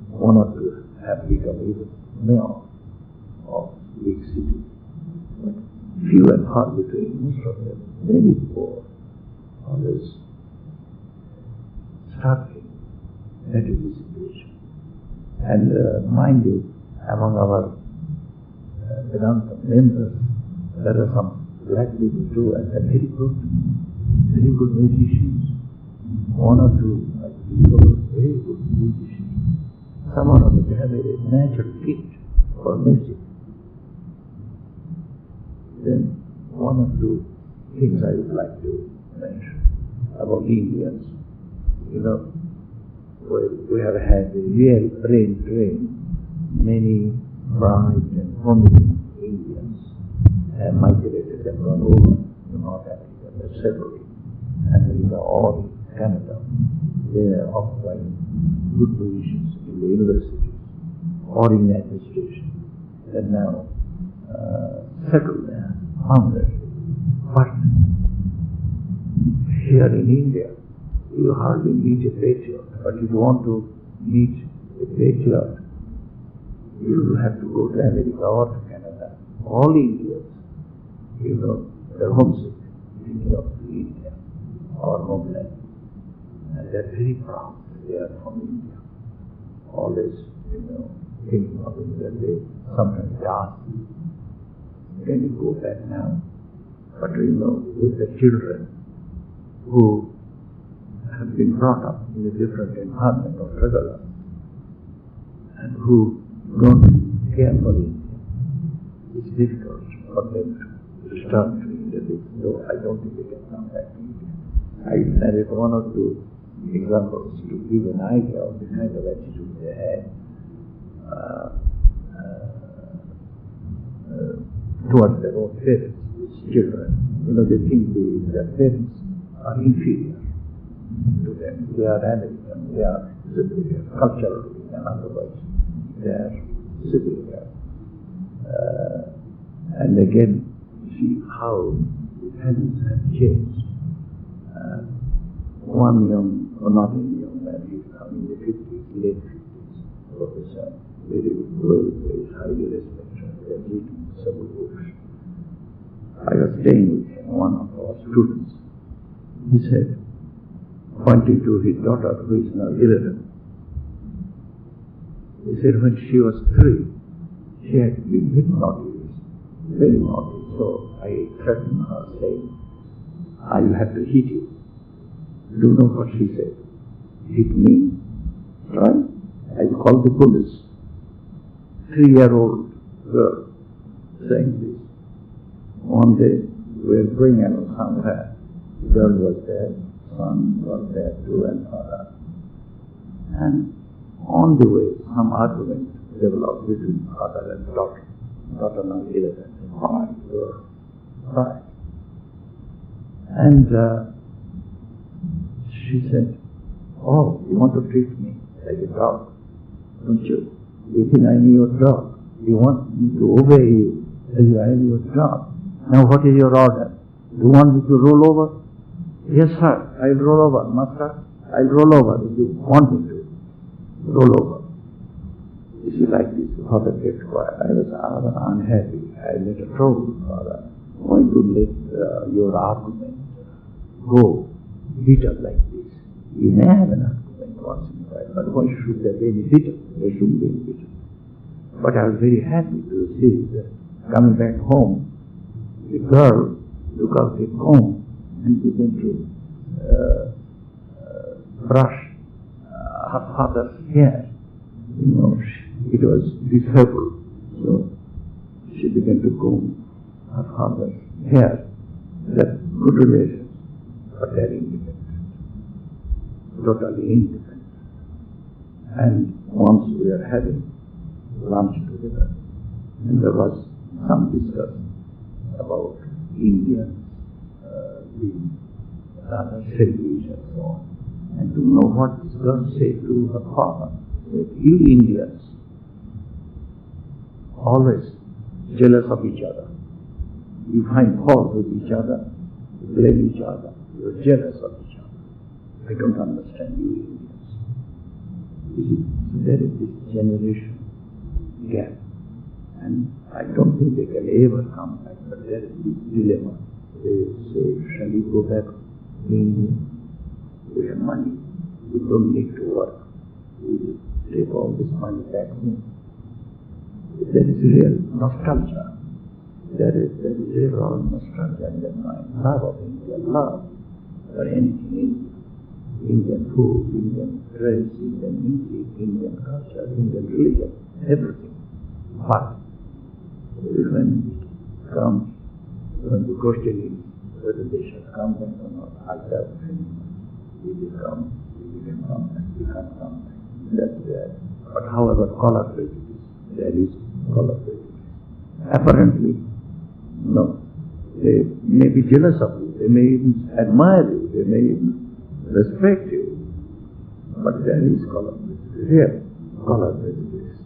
One or two have become even mayor of big cities. But few and far between, most of them, very poor, always struggling. That is the situation. And mind you, among our Vedanta members, there are some black people too, and they're very good musicians. One or two, I think, very good musicians. Some of them have a natural gift for music. Then one or two things I would like to mention about Indians. You know, we have had a real brain drain. Many bright and promising Indians have migrated and gone over to North Africa. They're settled in America or Canada. They are occupying good positions in the universities or in administration. They're now settled there, permanently. But here in India, you hardly meet a patriot. But if you want to meet a patriot, you have to go to America or to Canada. All Indians, you know, they're homesick, thinking of India or homeland. And they're very proud that they are from India. Always, you know, thinking of India. They sometimes ask, can you go back now? But you know, with the children who have been brought up in a different environment of regular and who don't care for India, it's difficult for them to return to India. So I don't think they can come back to India. I narrate one or two examples to give an idea of the kind of attitude they had towards their own parents, children. You know, they think their parents are inferior to them. They are American, they are superior, culturally and otherwise. They are superior. And again, you see how the values have changed. One young, or not a young man, he's now in the 50s, late 50s, professor, very well, very highly respected, they're reading several books. I was staying with him, one of our students. He said, pointing to his daughter, who is now 11, he said when she was 3, she had been very naughty. So I threatened her, saying, I will have to hit you. Do you know what she said? Hit me? Right? I will call the police. 3-year-old girl saying this. One day we were going along somewhere. The girl was there, son was there too, and father. And on the way, some argument developed between father and daughter. Daughter now 11, girl, right. And she said, oh, you want to treat me like a dog, don't you? You think I am your dog. You want me to obey you as I am your dog. Now what is your order? Do you want me to roll over? Yes, sir, I'll roll over. Master, I'll roll over if you want me to. Roll over. You see, like this, father kept quiet. I was rather unhappy. I let her trouble, father. Why to let your argument go bitter like this? You may have an argument once in a while, but why should there be any bitter? There shouldn't be any bitter. But I was very happy to see that coming back home, the girl took out a comb and began to brush her father's hair. You know, it was disabled, so she began to comb her father's hair. That good relations, but they're independent. totally independent. And once we were having lunch together, and there was some discussion about Indians being rather selfish and so on. And to know what this girl said to her father, said, you Indians, always jealous of each other. You find fault with each other, you blame each other, you are jealous of each other. I don't understand you Indians. You see, so there is this generation gap. And I don't think they can ever come back, but there is this dilemma. They say, shall we go back to India? We have money. We don't need to work. We will take all this money back home. There is real nostalgia. There is real nostalgia in their mind. Love of India, love for anything Indian. Indian food, Indian dress, Indian music, Indian culture, Indian religion, everything. But when it comes, when the question is whether they should come back or not, I doubt if they come, we can come back, we can't come back. That's there. But however, color prejudice, there is color prejudice. Apparently, no. They may be jealous of you, they may even admire you, they may even respect you, but there is color prejudice, real color prejudice.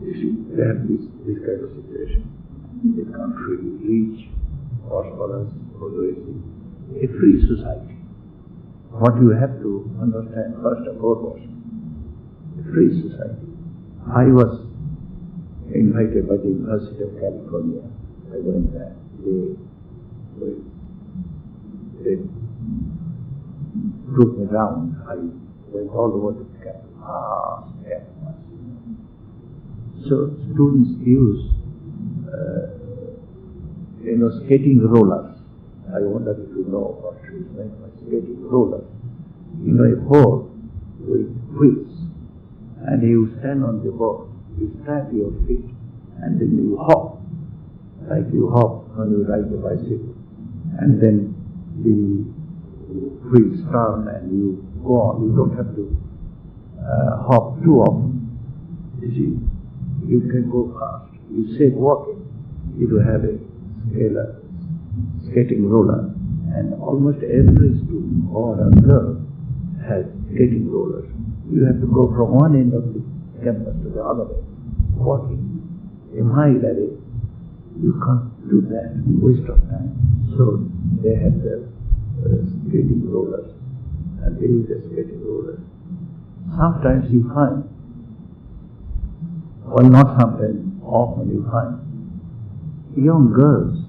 You see, they have this kind of situation. They can't really reach prosperous, progressive, a free society. What you have to understand first and foremost, a free society. I was invited by the University of California. I went there. They took me down. I went all over the campus. So students use, skating rollers. I wonder if you know what is meant by skating rollers. A board with wheels, and you stand on the board, you stamp your feet, and then you hop, like you hop when you ride a bicycle, and then the wheels turn and you go on. You don't have to hop too often. You see, you can go fast. You save walking. You do have a skating roller, and almost every student or a girl has skating rollers. You have to go from one end of the campus to the other end, walking a mile away. You can't do that, waste of time. So they have their skating rollers, and they use their skating rollers. Sometimes you find, well, not sometimes, often you find young girls,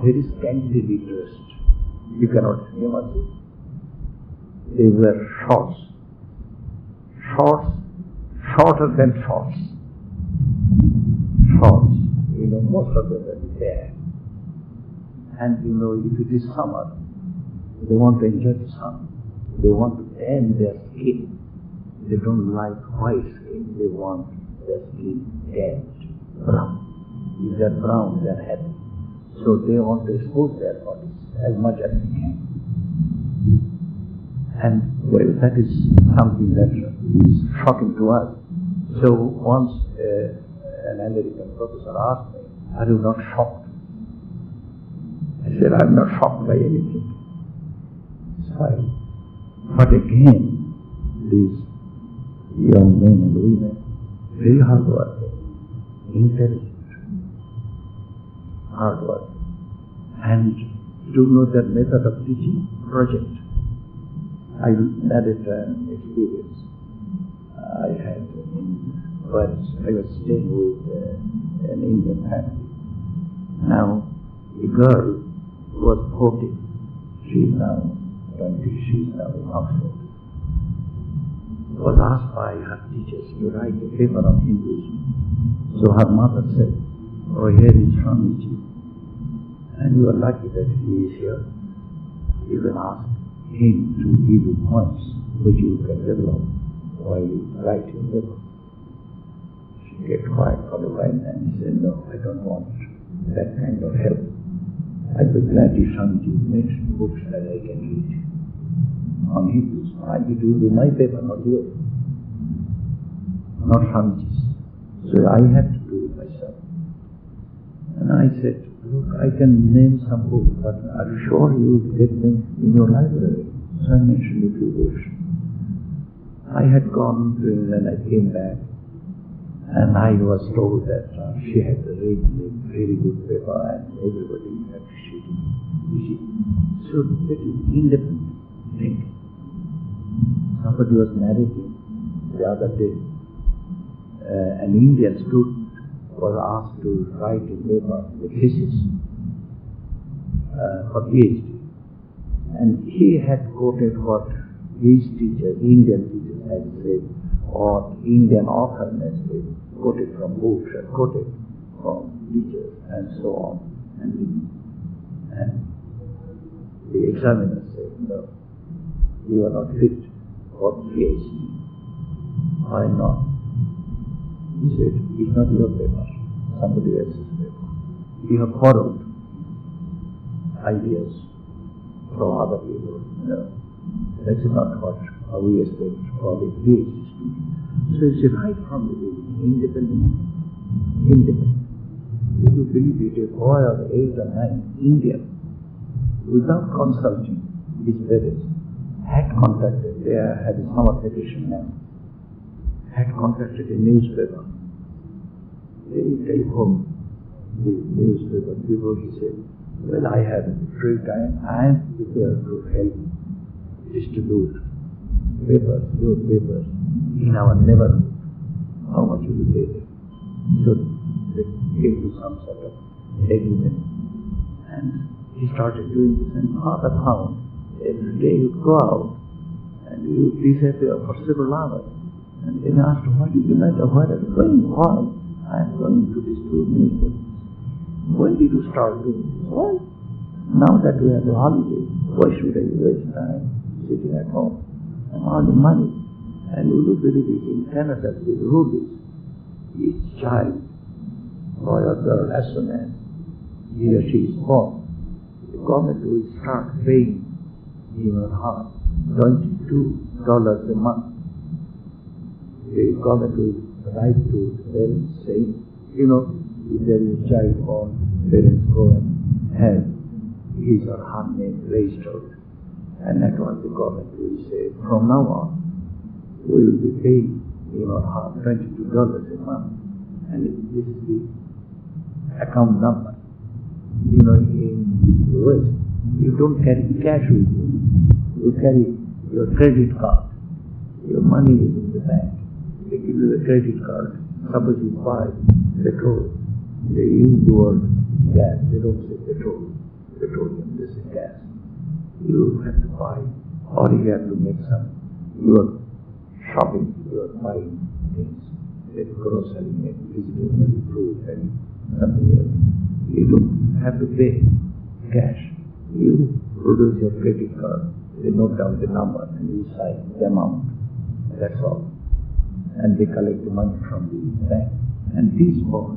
very scantily dressed. You cannot imagine. They wear shorts, shorter than shorts. Most of them are there. And if it is summer, they want to enjoy the sun. They want to tan their skin. They don't like white skin. They want their skin tanned, brown. If they're brown, they're happy. So they want to expose their bodies as much as they can. And well, that is something that is shocking to us. So once an American professor asked me, "Are you not shocked?" I said, "I'm not shocked by anything. It's fine." But again, these young men and women, very hard working, intelligent, hard work, and to know their method of teaching, project. I narrate an experience I had but I was staying with an Indian family. Now, the girl was 14. She is now 20. She is now in Oxford. Was asked by her teachers to write a paper on Hinduism. So her mother said, "Oh, here is Swamiji, and you are lucky that he is here. You can ask him to give you points which you can develop while you write your paper." She kept quiet for a while and said, "No, I don't want that kind of help. I'd be glad if Swamiji mentioned books that I can read on Hindus. I will do my paper, not yours, not Swamiji's. So I had to do it myself. And I said, look, I can name some books, but are you sure you will get them in your library? So I mentioned a few books. I had gone to England, I came back, and I was told that she had written a very good paper and everybody appreciated it. You see, so that is independent thinking. Somebody was narrating the other day, an Indian student was asked to write a paper, a thesis, for PhD. And he had quoted what his teachers, Indian teachers had said, or Indian authors had said, quoted from books and quoted from teachers and so on. And the examiner said, no, you are not fit for PhD. Why not? He said, it's not your paper, somebody else's paper. You have borrowed ideas from other people. No, that's not what we expect from a PhD student. So it's right from the beginning, independent. If you believe it, a boy of 8 or 9, Indian, without consulting his parents, had contacted, they had a summer vacation now, had contacted a newspaper. They telephoned the newspaper people. He said, well, I have free time, I am prepared to help distribute your papers in our neighborhood. How much will you pay them? So they came to some sort of agreement. And he started doing this, and father found every day you go out and you disappear for several hours. And then asked, what is the matter? Where are you going? Why? I am going to distribute newspapers. When did you start doing this? Well, now that we have a holiday, why should I waste time sitting at home and earning money? And would you believe it, in Canada, the rule is each child, boy or girl, as soon as he or she is born, the government will start paying him or her $22 a month. The government will write to the parents saying, if there is a child born, parents go and have his or her name registered. And that was the government will say, from now on, we will be paying him or her $22 a month. And this is the account number. In the West, you don't carry cash with you. You carry your credit card. Your money is in the bank. They give you the credit card. Suppose you buy petrol. They use the word gas. They don't say petroleum. They say gas. You have to buy, or you have to make some. You are shopping. You are buying things, like grocery, maybe vegetable, fruit, and something else. You don't have to pay cash. You produce your credit card. They note down the number and you sign the amount. That's all. And they collect the money from the bank. And this boy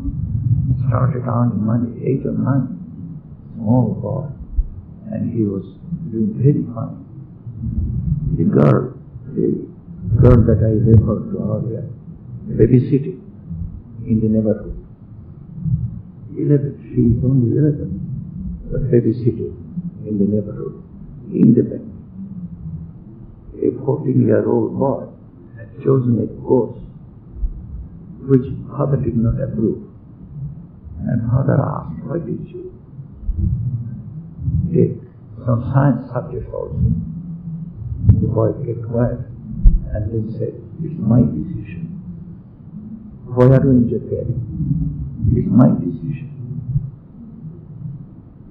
started earning money, 8 or 9, small boy, and he was doing very fine. The girl that I referred to earlier, babysitting in the neighborhood. 11, she is only 11, but babysitting in the neighborhood, independent. A 14-year-old boy had chosen a course which father did not approve. And father asked, why did you take some science subject also? The boy kept quiet and then said, it's my decision. Why are you interfering? It's my decision.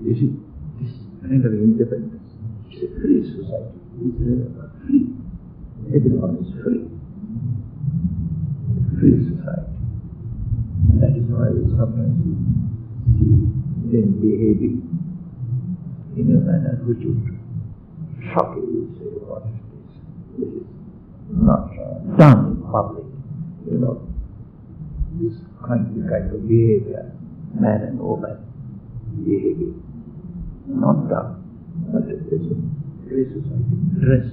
You see, this kind of independence, it's a free society. It's free. Everyone is free. Free society. And that is why we sometimes see them behaving in a manner which would shock you. You say, what is this? This is not done in public. This kind of behavior, man and woman behaving not dark, but there's a free society. Dress.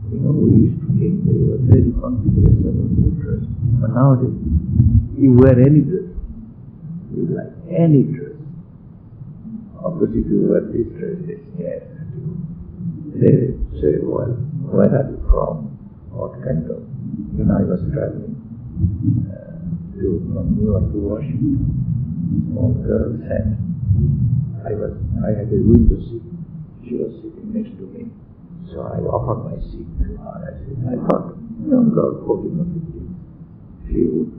We used to think they were very confident about the dress. But nowadays, you wear any dress. You like any dress. Of course, if you wear this dress, they stare at you. They say, well, where are you from? What kind of... I was traveling from New York to Washington. Small girl said, I had a window seat. She was sitting next to me. So I offered my seat to her. I thought, young girl, 14 or 15, she would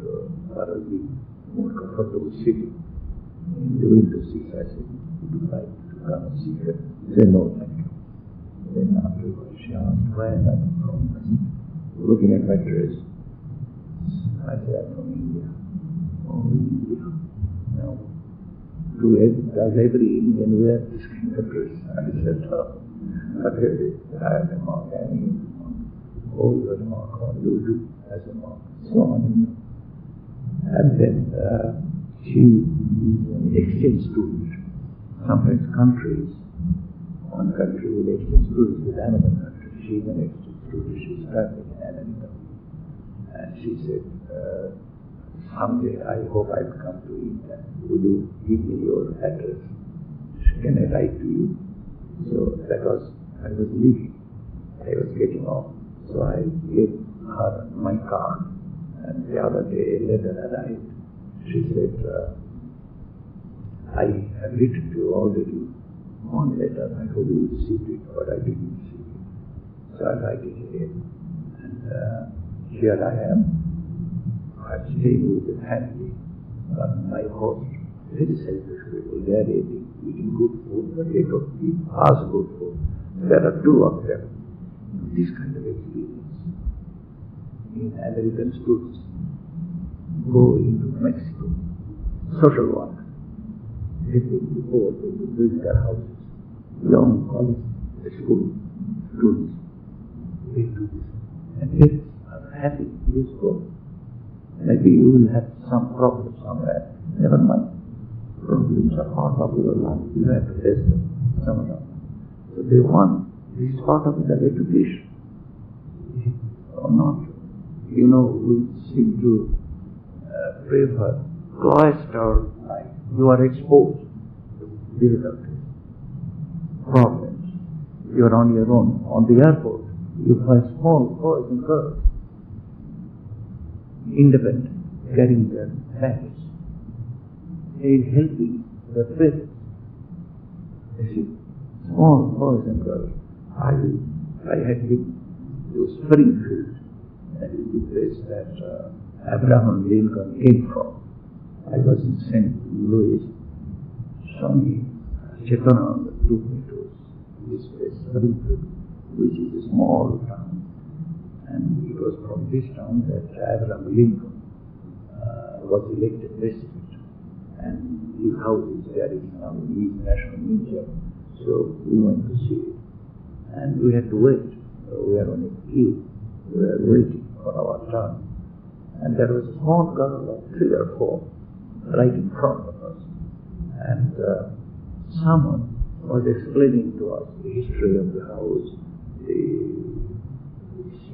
rather be more comfortable sitting in the window seat. I said, would you like to come and see her? She said, no, thank you. Then afterwards she asked, where am I from? I said, looking at my dress, I said, I'm from India. Oh, India. No. Does every Indian wear this kind of dress? I said, oh. Okay, I am a monk, I am a monk. Oh, you are a monk, what do you do as a monk? So on. And then she is an exchange student. Sometimes countries, one country will exchange students with another country. She is an exchange student, she is traveling in America. And she said, someday I hope I will come to India. Would you give me your address? Can I write to you? So that was, I was leaving. I was getting off. So I gave her my card. And the other day a letter arrived. She said, I have written to you already one letter. I hope you received it, but I didn't receive it. So I write it again. And here I am. I'm staying with the family. But my host, very selfish people, they are eating good food, but they don't eat us good food. There are two of them. This kind of experience in American students go into Mexico, social work. They think before they build their houses. Young college school students, they do this. And they are happy, please go. Maybe you will have some problem somewhere. Never mind. Problems are part of your life. You have to face them. Some of them. So they want, this is part of their education. Or not. We seem to prefer cloistered life. You are exposed to difficulties, problems. You are on your own. On the airport, you find small boys and girls, independent, carrying their bags. They are helping their parents. You see, small boys and girls. I had been to Springfield, that is the place that Abraham Lincoln came from. I was in St. Louis. Swami Lokeshwarananda took me to this place, Springfield, which is a small town. And it was from this town that Abraham Lincoln was elected president. And his house is there in the National Museum. So we went to see it. And we had to wait. We were on a queue. We were waiting for our turn. And there was a small girl of 3 or 4 right in front of us. And someone was explaining to us the history of the house, the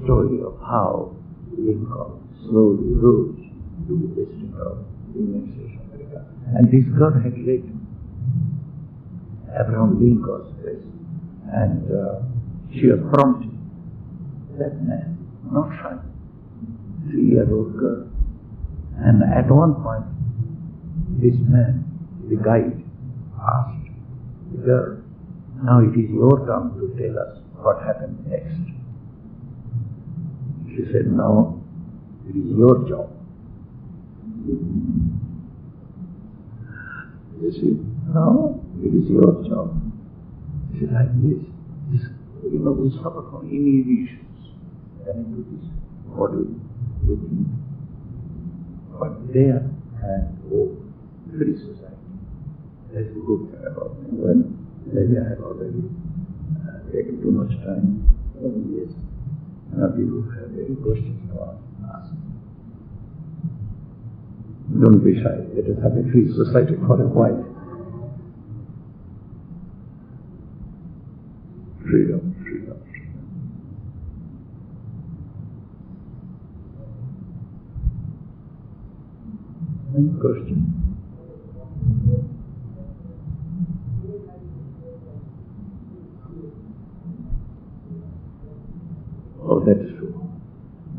story of how Lincoln slowly rose to be president of the United States of America. And this girl had read Abraham Lincoln's place. And she was prompting that man, not shy, 3-year-old girl. And at one point, this man, the guide, asked the girl, now it is your turn to tell us what happened next. She said, no, it is your job. You see, no, it is your job. She said, like this, we suffer from inhibitions. Can I do this? What do you think? But there and free society. That's the good thing about me. Well, maybe I have already taken too much time. Oh, yes. Now people have any questions to ask. Don't be shy. Let us have a free society for a while. Freedom, freedom, freedom. Any question? Oh, that is true.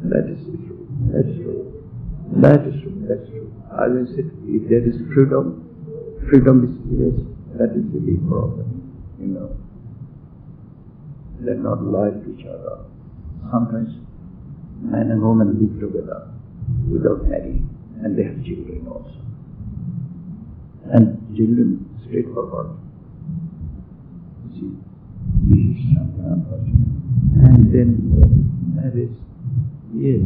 That is true. That is true. That is true. That's true. As I said, if there is freedom, freedom is yes, that is the big problem. You know, they're not loyal to each other. Sometimes man and woman live together without marrying, and they have children also. And children straightforward. You see, this is something unfortunate. And then marriage, yes,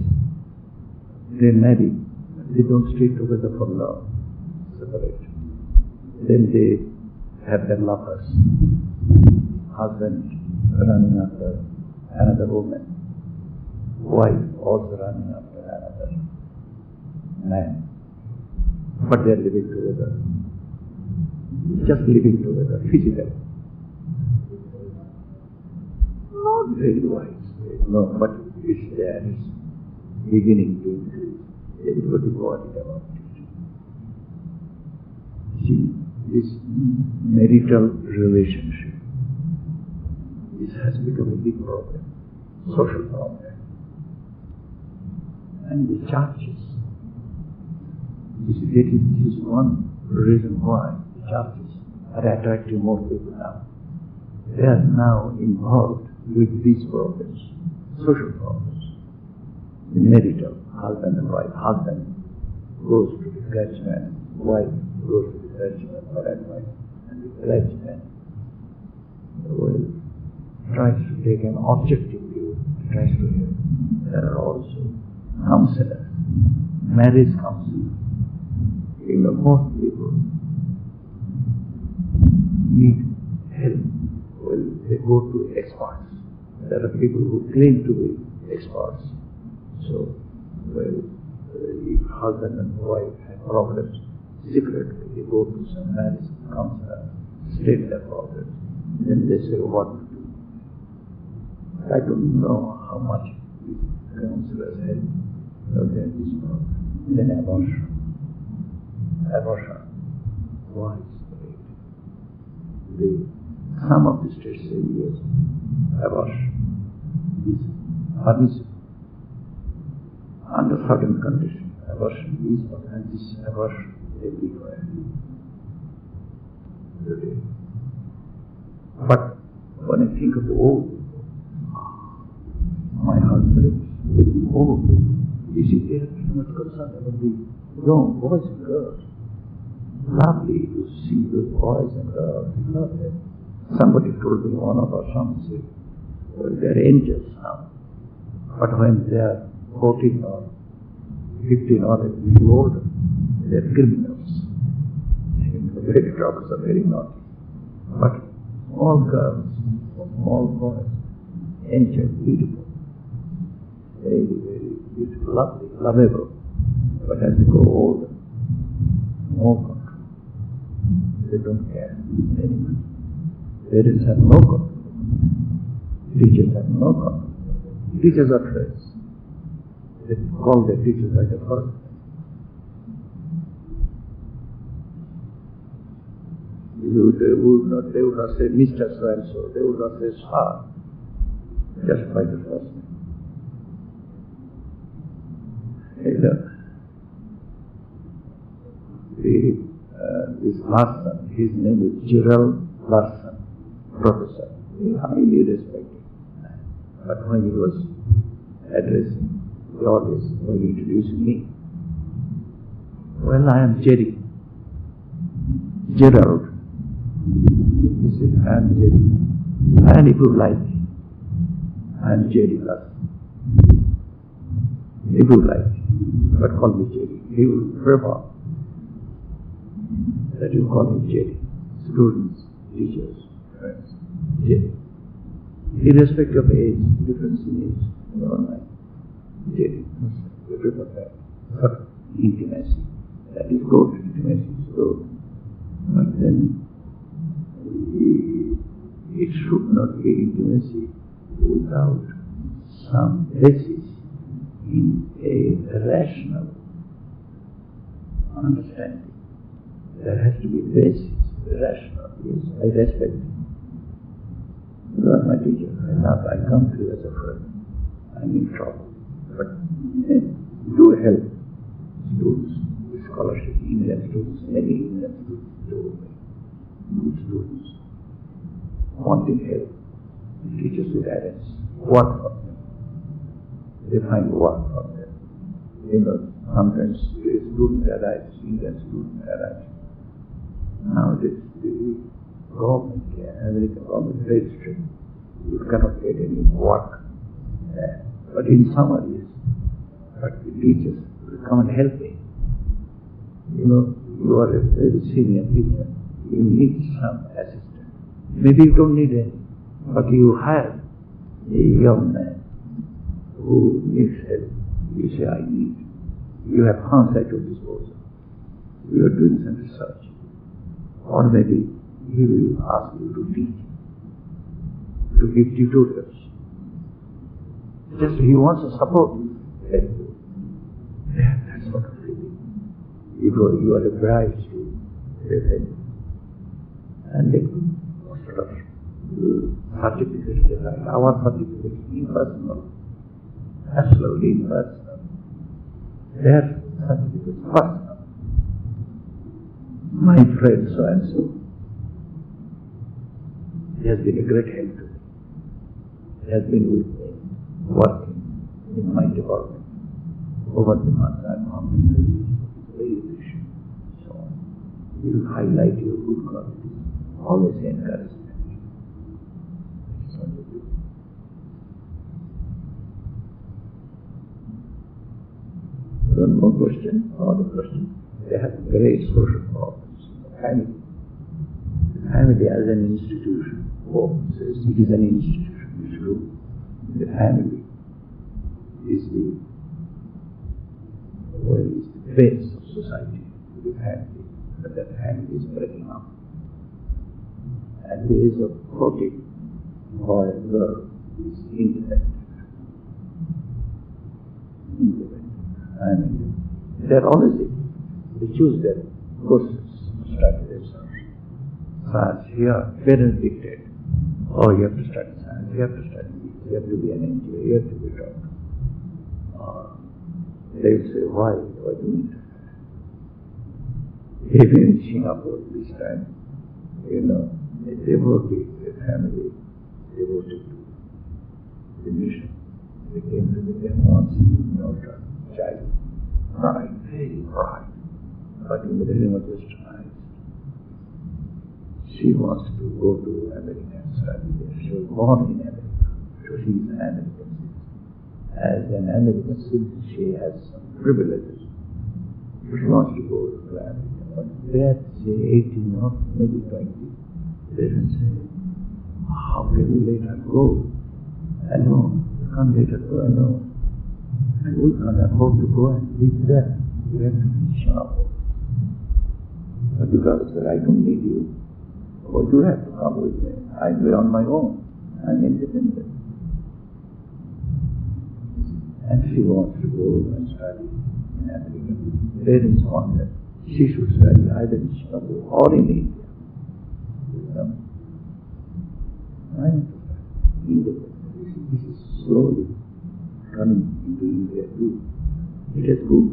they marry, but they don't stay together for long, separate. Then they have their lovers, husband running after another woman, wife also running after another man, but they are living together, just living together physically. Not very wise, no, but it's there, it's beginning to increase. Everybody worried about it. See, this marital relationship, this has become a big problem, social problem. And the churches, you see, this is one reason why the churches are attracting more people now. They are now involved with these problems, social problems. The marital, husband and wife. Husband goes to the clergyman, wife goes to the clergyman for advice, and the clergyman tries to take an objective view, tries to help. There are also counselors, marriage counselors. You know, most people need help. Well, they go to experts. There are people who claim to be experts. So, well, if husband and wife have problems, secretly they go to some marriage counselor, state their problems, then they say what to do. I don't know how much these counselors help. So there is this problem. Then abortion. Abortion. Why is some of the states say yes, abortion is permissible. Under certain conditions, abortion is, and this abortion everywhere today. But when I think of the old people, my husband is old. You see, they are very much concerned about the young boys and girls. Lovely to see those boys and girls. Somebody told me, one of our sons said, well, they're angels now. But when they're 14 or 15 or a little older, they're criminals. Very troublesome, very naughty. But small girls, small boys, angels, beautiful, very, very beautiful, lovely, lovable. But as they grow older, no control. They don't care anymore. Parents have no control. Teachers have no control. Teachers are friends. They call their teachers like a husband. They would not say Mr. So-and-so. They would not say Sir. Just by the first name. This Larson, his name is Gerald Larson, professor, highly respected. But when he was addressing the audience, when he introduced me, well, I am Jerry. Gerald. He said, I am Jerry. And if you like, I am Jerry Larson. If you like, but call me Jerry. He will prefer that you call him Jerry. Students, teachers, friends, Jerry. Irrespective of age, difference in age, no mind. Jerry. We prefer that. But intimacy. That is good. Intimacy is good. But then he it should not be intimacy without some basis in a rational understanding. There has to be basis, rational. Yes, I respect you. You are my teacher. I come to you as a friend. I'm in trouble. But do help students, scholarship, Indian students, many Indian students do good students, wanting help. The teachers with parents work for them. They find work for them. Sometimes a student arrives, Indian student arrives. Nowadays, the government, American government is very strict. You cannot get any work there. But in summer, yes. But the teachers will come and help me. You are a very senior teacher. You need some assistant. Maybe you don't need any, but you have a young man who needs help. You say, I need. You have funds at your disposal. You are doing some research. Or maybe he will ask you to teach, to give tutorials. Just he wants to support you. Help you. Yeah, that's what I'm feeling. You are a bride student. And they what sort of certificates they write. Our certificates impersonal. Absolutely impersonal. Their certificates personal. My friend so and so, he has been a great help to me. He has been with me, working in my department. Over the months I found him very efficient. So on. He will highlight your good qualities. Always encourage them. That's what they do. One more question, another question. They have great social problems. Family. The family as an institution. Pope says it is an institution. It's true. The family is the base of society. The family. But that family is breaking up. And there is a project for a girl who is independent. They're always they choose their courses to study themselves. Science, here, parents dictate. Oh, you have to study science, you have to study this, you have to be an engineer, you have to be a doctor. They will say, why do you need that? Even in Singapore this time, a devotee, a family devoted to the mission. They came to the once, daughter, child, bright, very bright. But in the very much westernized. She wants to go to America and study there. She was born in America, so she is an American citizen. As an American citizen, she has some privileges. She wants to go to America. But they say 18 or maybe 20. They say, how can we let her go? I know, we can't let her go, I know. And we can't afford to go and live there. We have to be sharp. But because I don't need you, or you have to come with me. I'll be on my own. I'm independent. And she wants to go and study in America. Parents want that she should study either in Chicago or in India. I'm independent. This is slowly coming into India too. It has good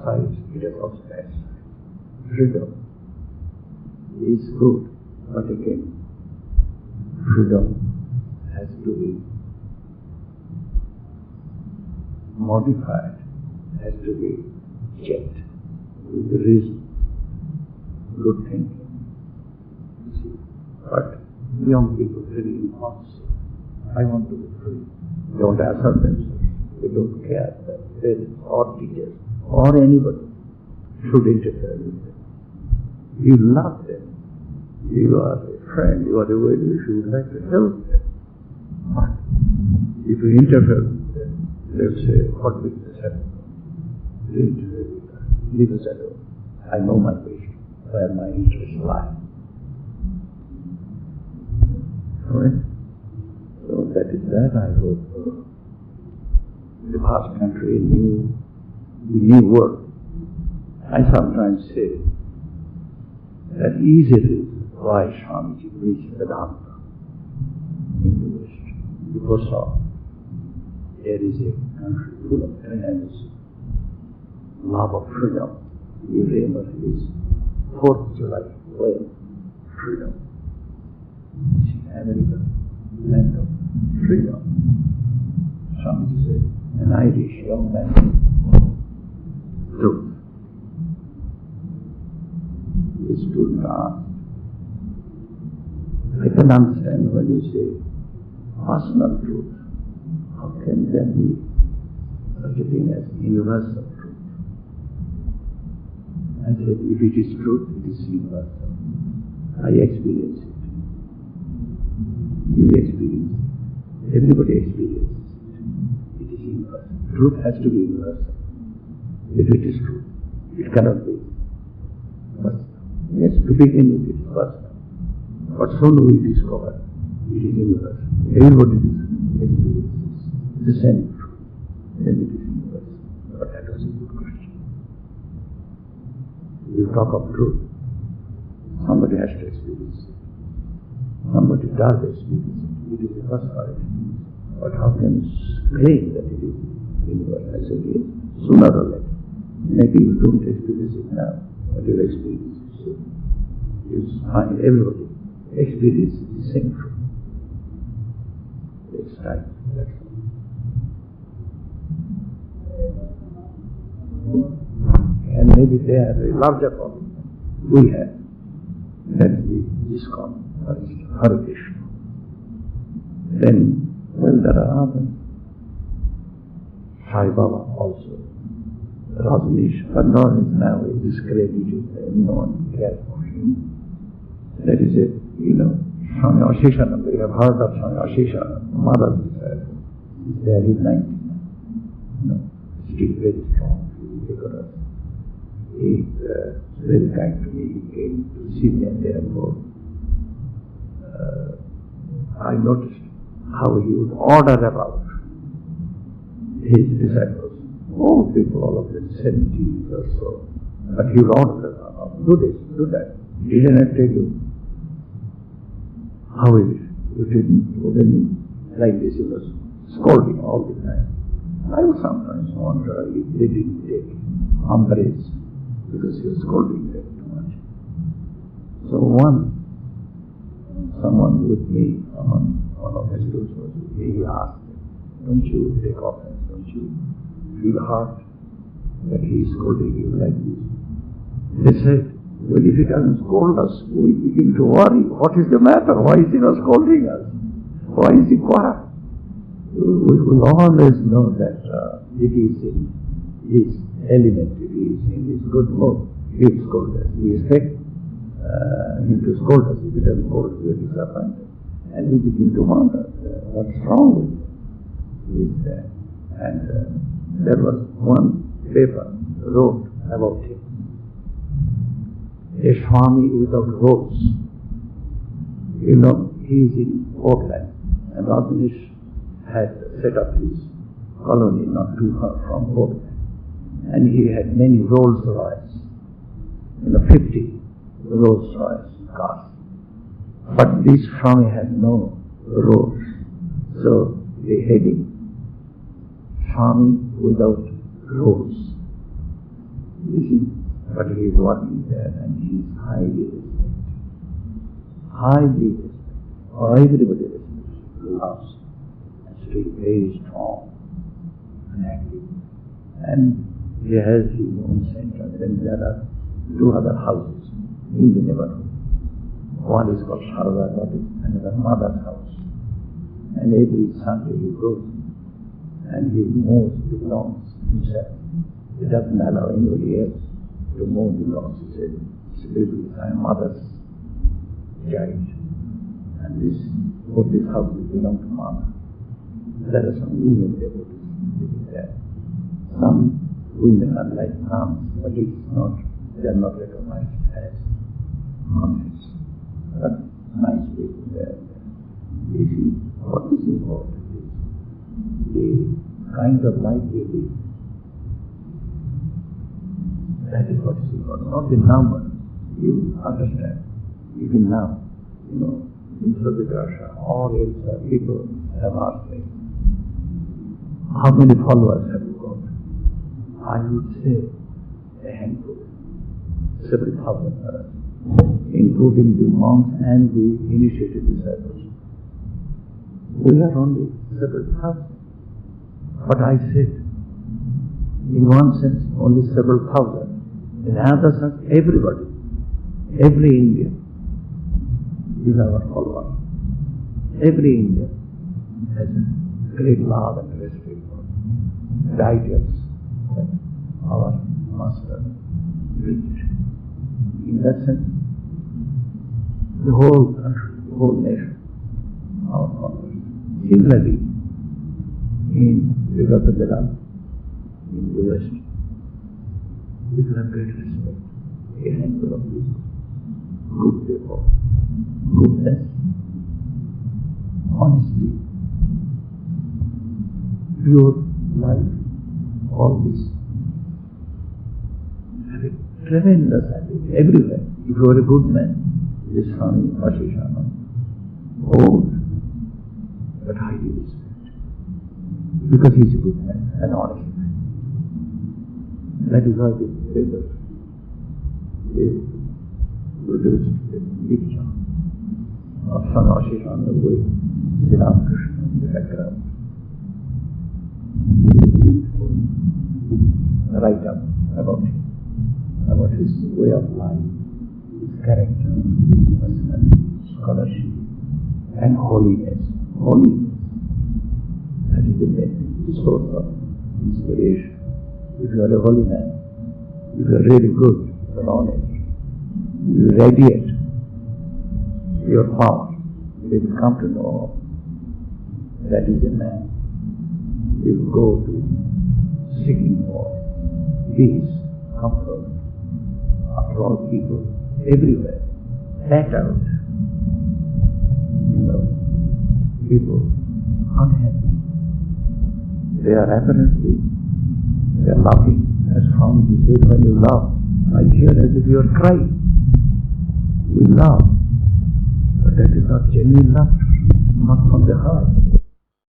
sides, it has also bad sides. Freedom is good, but again, freedom has to be modified, has to be checked with reason, good thinking. But young people really impulsive. I want to be free. Don't assert themselves. They don't care that parents or teachers or anybody should interfere with them. You love them. You are a friend. You are a well-wisher. You would like to help them. But if you interfere with them, they'll say, what business have you got? You interfere with them. Leave us alone. I know my patient, where my interests lie. Right? So that is that, I hope. The past country knew the new world. I sometimes say that easily why Swamiji preached Vedanta in the West. Because of there is a country full of tremendous love of freedom. You remember his 4th of July poem, Freedom. You see, America, land of freedom. Swamiji said, an Irish young man, truth. He stood and asked, I can understand when you say personal truth. How can there be such a thing as universal truth? I said, if it is truth, it is universal. I experience it. You experience it. Everybody experiences it. It is universal. Truth has to be universal. If it is true, it cannot be personal. Yes, to begin with, it is personal. But soon we discover it is universal. Everybody experiences the same truth. Then it is universal. But that was a good question. You talk of truth. Somebody has to experience it. Somebody does experience it. It is a personal experience. But how can you claim that it is universal? I said, yes, sooner or later. Maybe you don't experience it now, but you'll experience it soon. You find everybody experiences the same truth. It's time, that's all. And maybe they have a larger problem we have. That's the ISKCON, Hare Krishna. Then, well, there are others. Sai Baba also. Rajneesh, but no one is now discredited and no one cares for him. That is it, Swami Lokeshwarananda. You have heard of Swami Lokeshwarananda. Maharaj is there, he's 90. Still very strong, vigorous. He is very kind to me. He came to see me and therefore I noticed how he would order about his disciples. Old people, all of them, 70 or so. But he would order them, do this, do that. Didn't I tell you? How is it? You wouldn't like this, you was scolding all the time. I would sometimes wonder if they didn't take umbrage because he was scolding them too much. So someone with me, one of my students was with me, he asked me, don't you take offense, don't you feel hard that he is scolding you like this? They said, well, if he doesn't scold us, we begin to worry. What is the matter? Why is he not scolding us? Why is he quiet? We will always know that if he is in his element, if he is in his good mood, he will scold us. We expect him to scold us. If he doesn't scold us, we are disappointed. And we begin to wonder what's wrong with him. There was one paper wrote about him. A Swami without robes. He is in Portland, and Rajneesh had set up his colony not too far from Portland. And he had many Rolls Royce, 50 Rolls Royce cars. But this Swami had no robes. So the heading, Swami without robes. You see? But he is working there and he is highly respected. Highly respected. Everybody respects, loves, and still very strong and active. And he has his own center. Then there are 2 other houses in the neighborhood. One is called Sharda, that is another mother's house. And every Sunday he goes and he mows the lawns himself. He doesn't allow anybody else to mow the lawns. He said, I'm mother's child. And both these houses belong to mother. There are some women devotees living there. Some women are like nuns, but they are not recognized as nuns. But nice people there. You see, what is important is the kind of life they live. That is what is important, not the number. You understand. Even now, in Surbikasha, all else people have asked me, how many followers have you got? I would say a handful, several thousand, including the monks and the initiated disciples. We are only several thousand. But I said, in one sense, only several thousand. In another sense, everybody, every Indian is our follower. Every Indian has a great love and respect for the ideals that our Master preached. In that sense, the whole country, the whole nation, our followers. Similarly, in Revered in the West, people have great respect. A handful of people, good people, goodness, honesty, pure life, all this have a tremendous attitude everywhere. If you are a good man, this Swami Lokeshwarananda, old but highly respected, because he is a good man, an honest man. That is why the papers, they produced a picture of Swami Lokeshwarananda with Sri Ramakrishna in the background. Write up about him, about his way of life, his character, personality, scholarship, and holiness. Holiness, that is the source of inspiration. If you are a holy man, if you are really good, you are honest, you radiate your power, they will come to know that is a man. You will go to seeking for peace, comfort. After all, people everywhere, battered, people unhappy. They are laughing. As Swami said, when you laugh, I hear as if you are crying. We laugh, but that is not genuine laughter, not from the heart.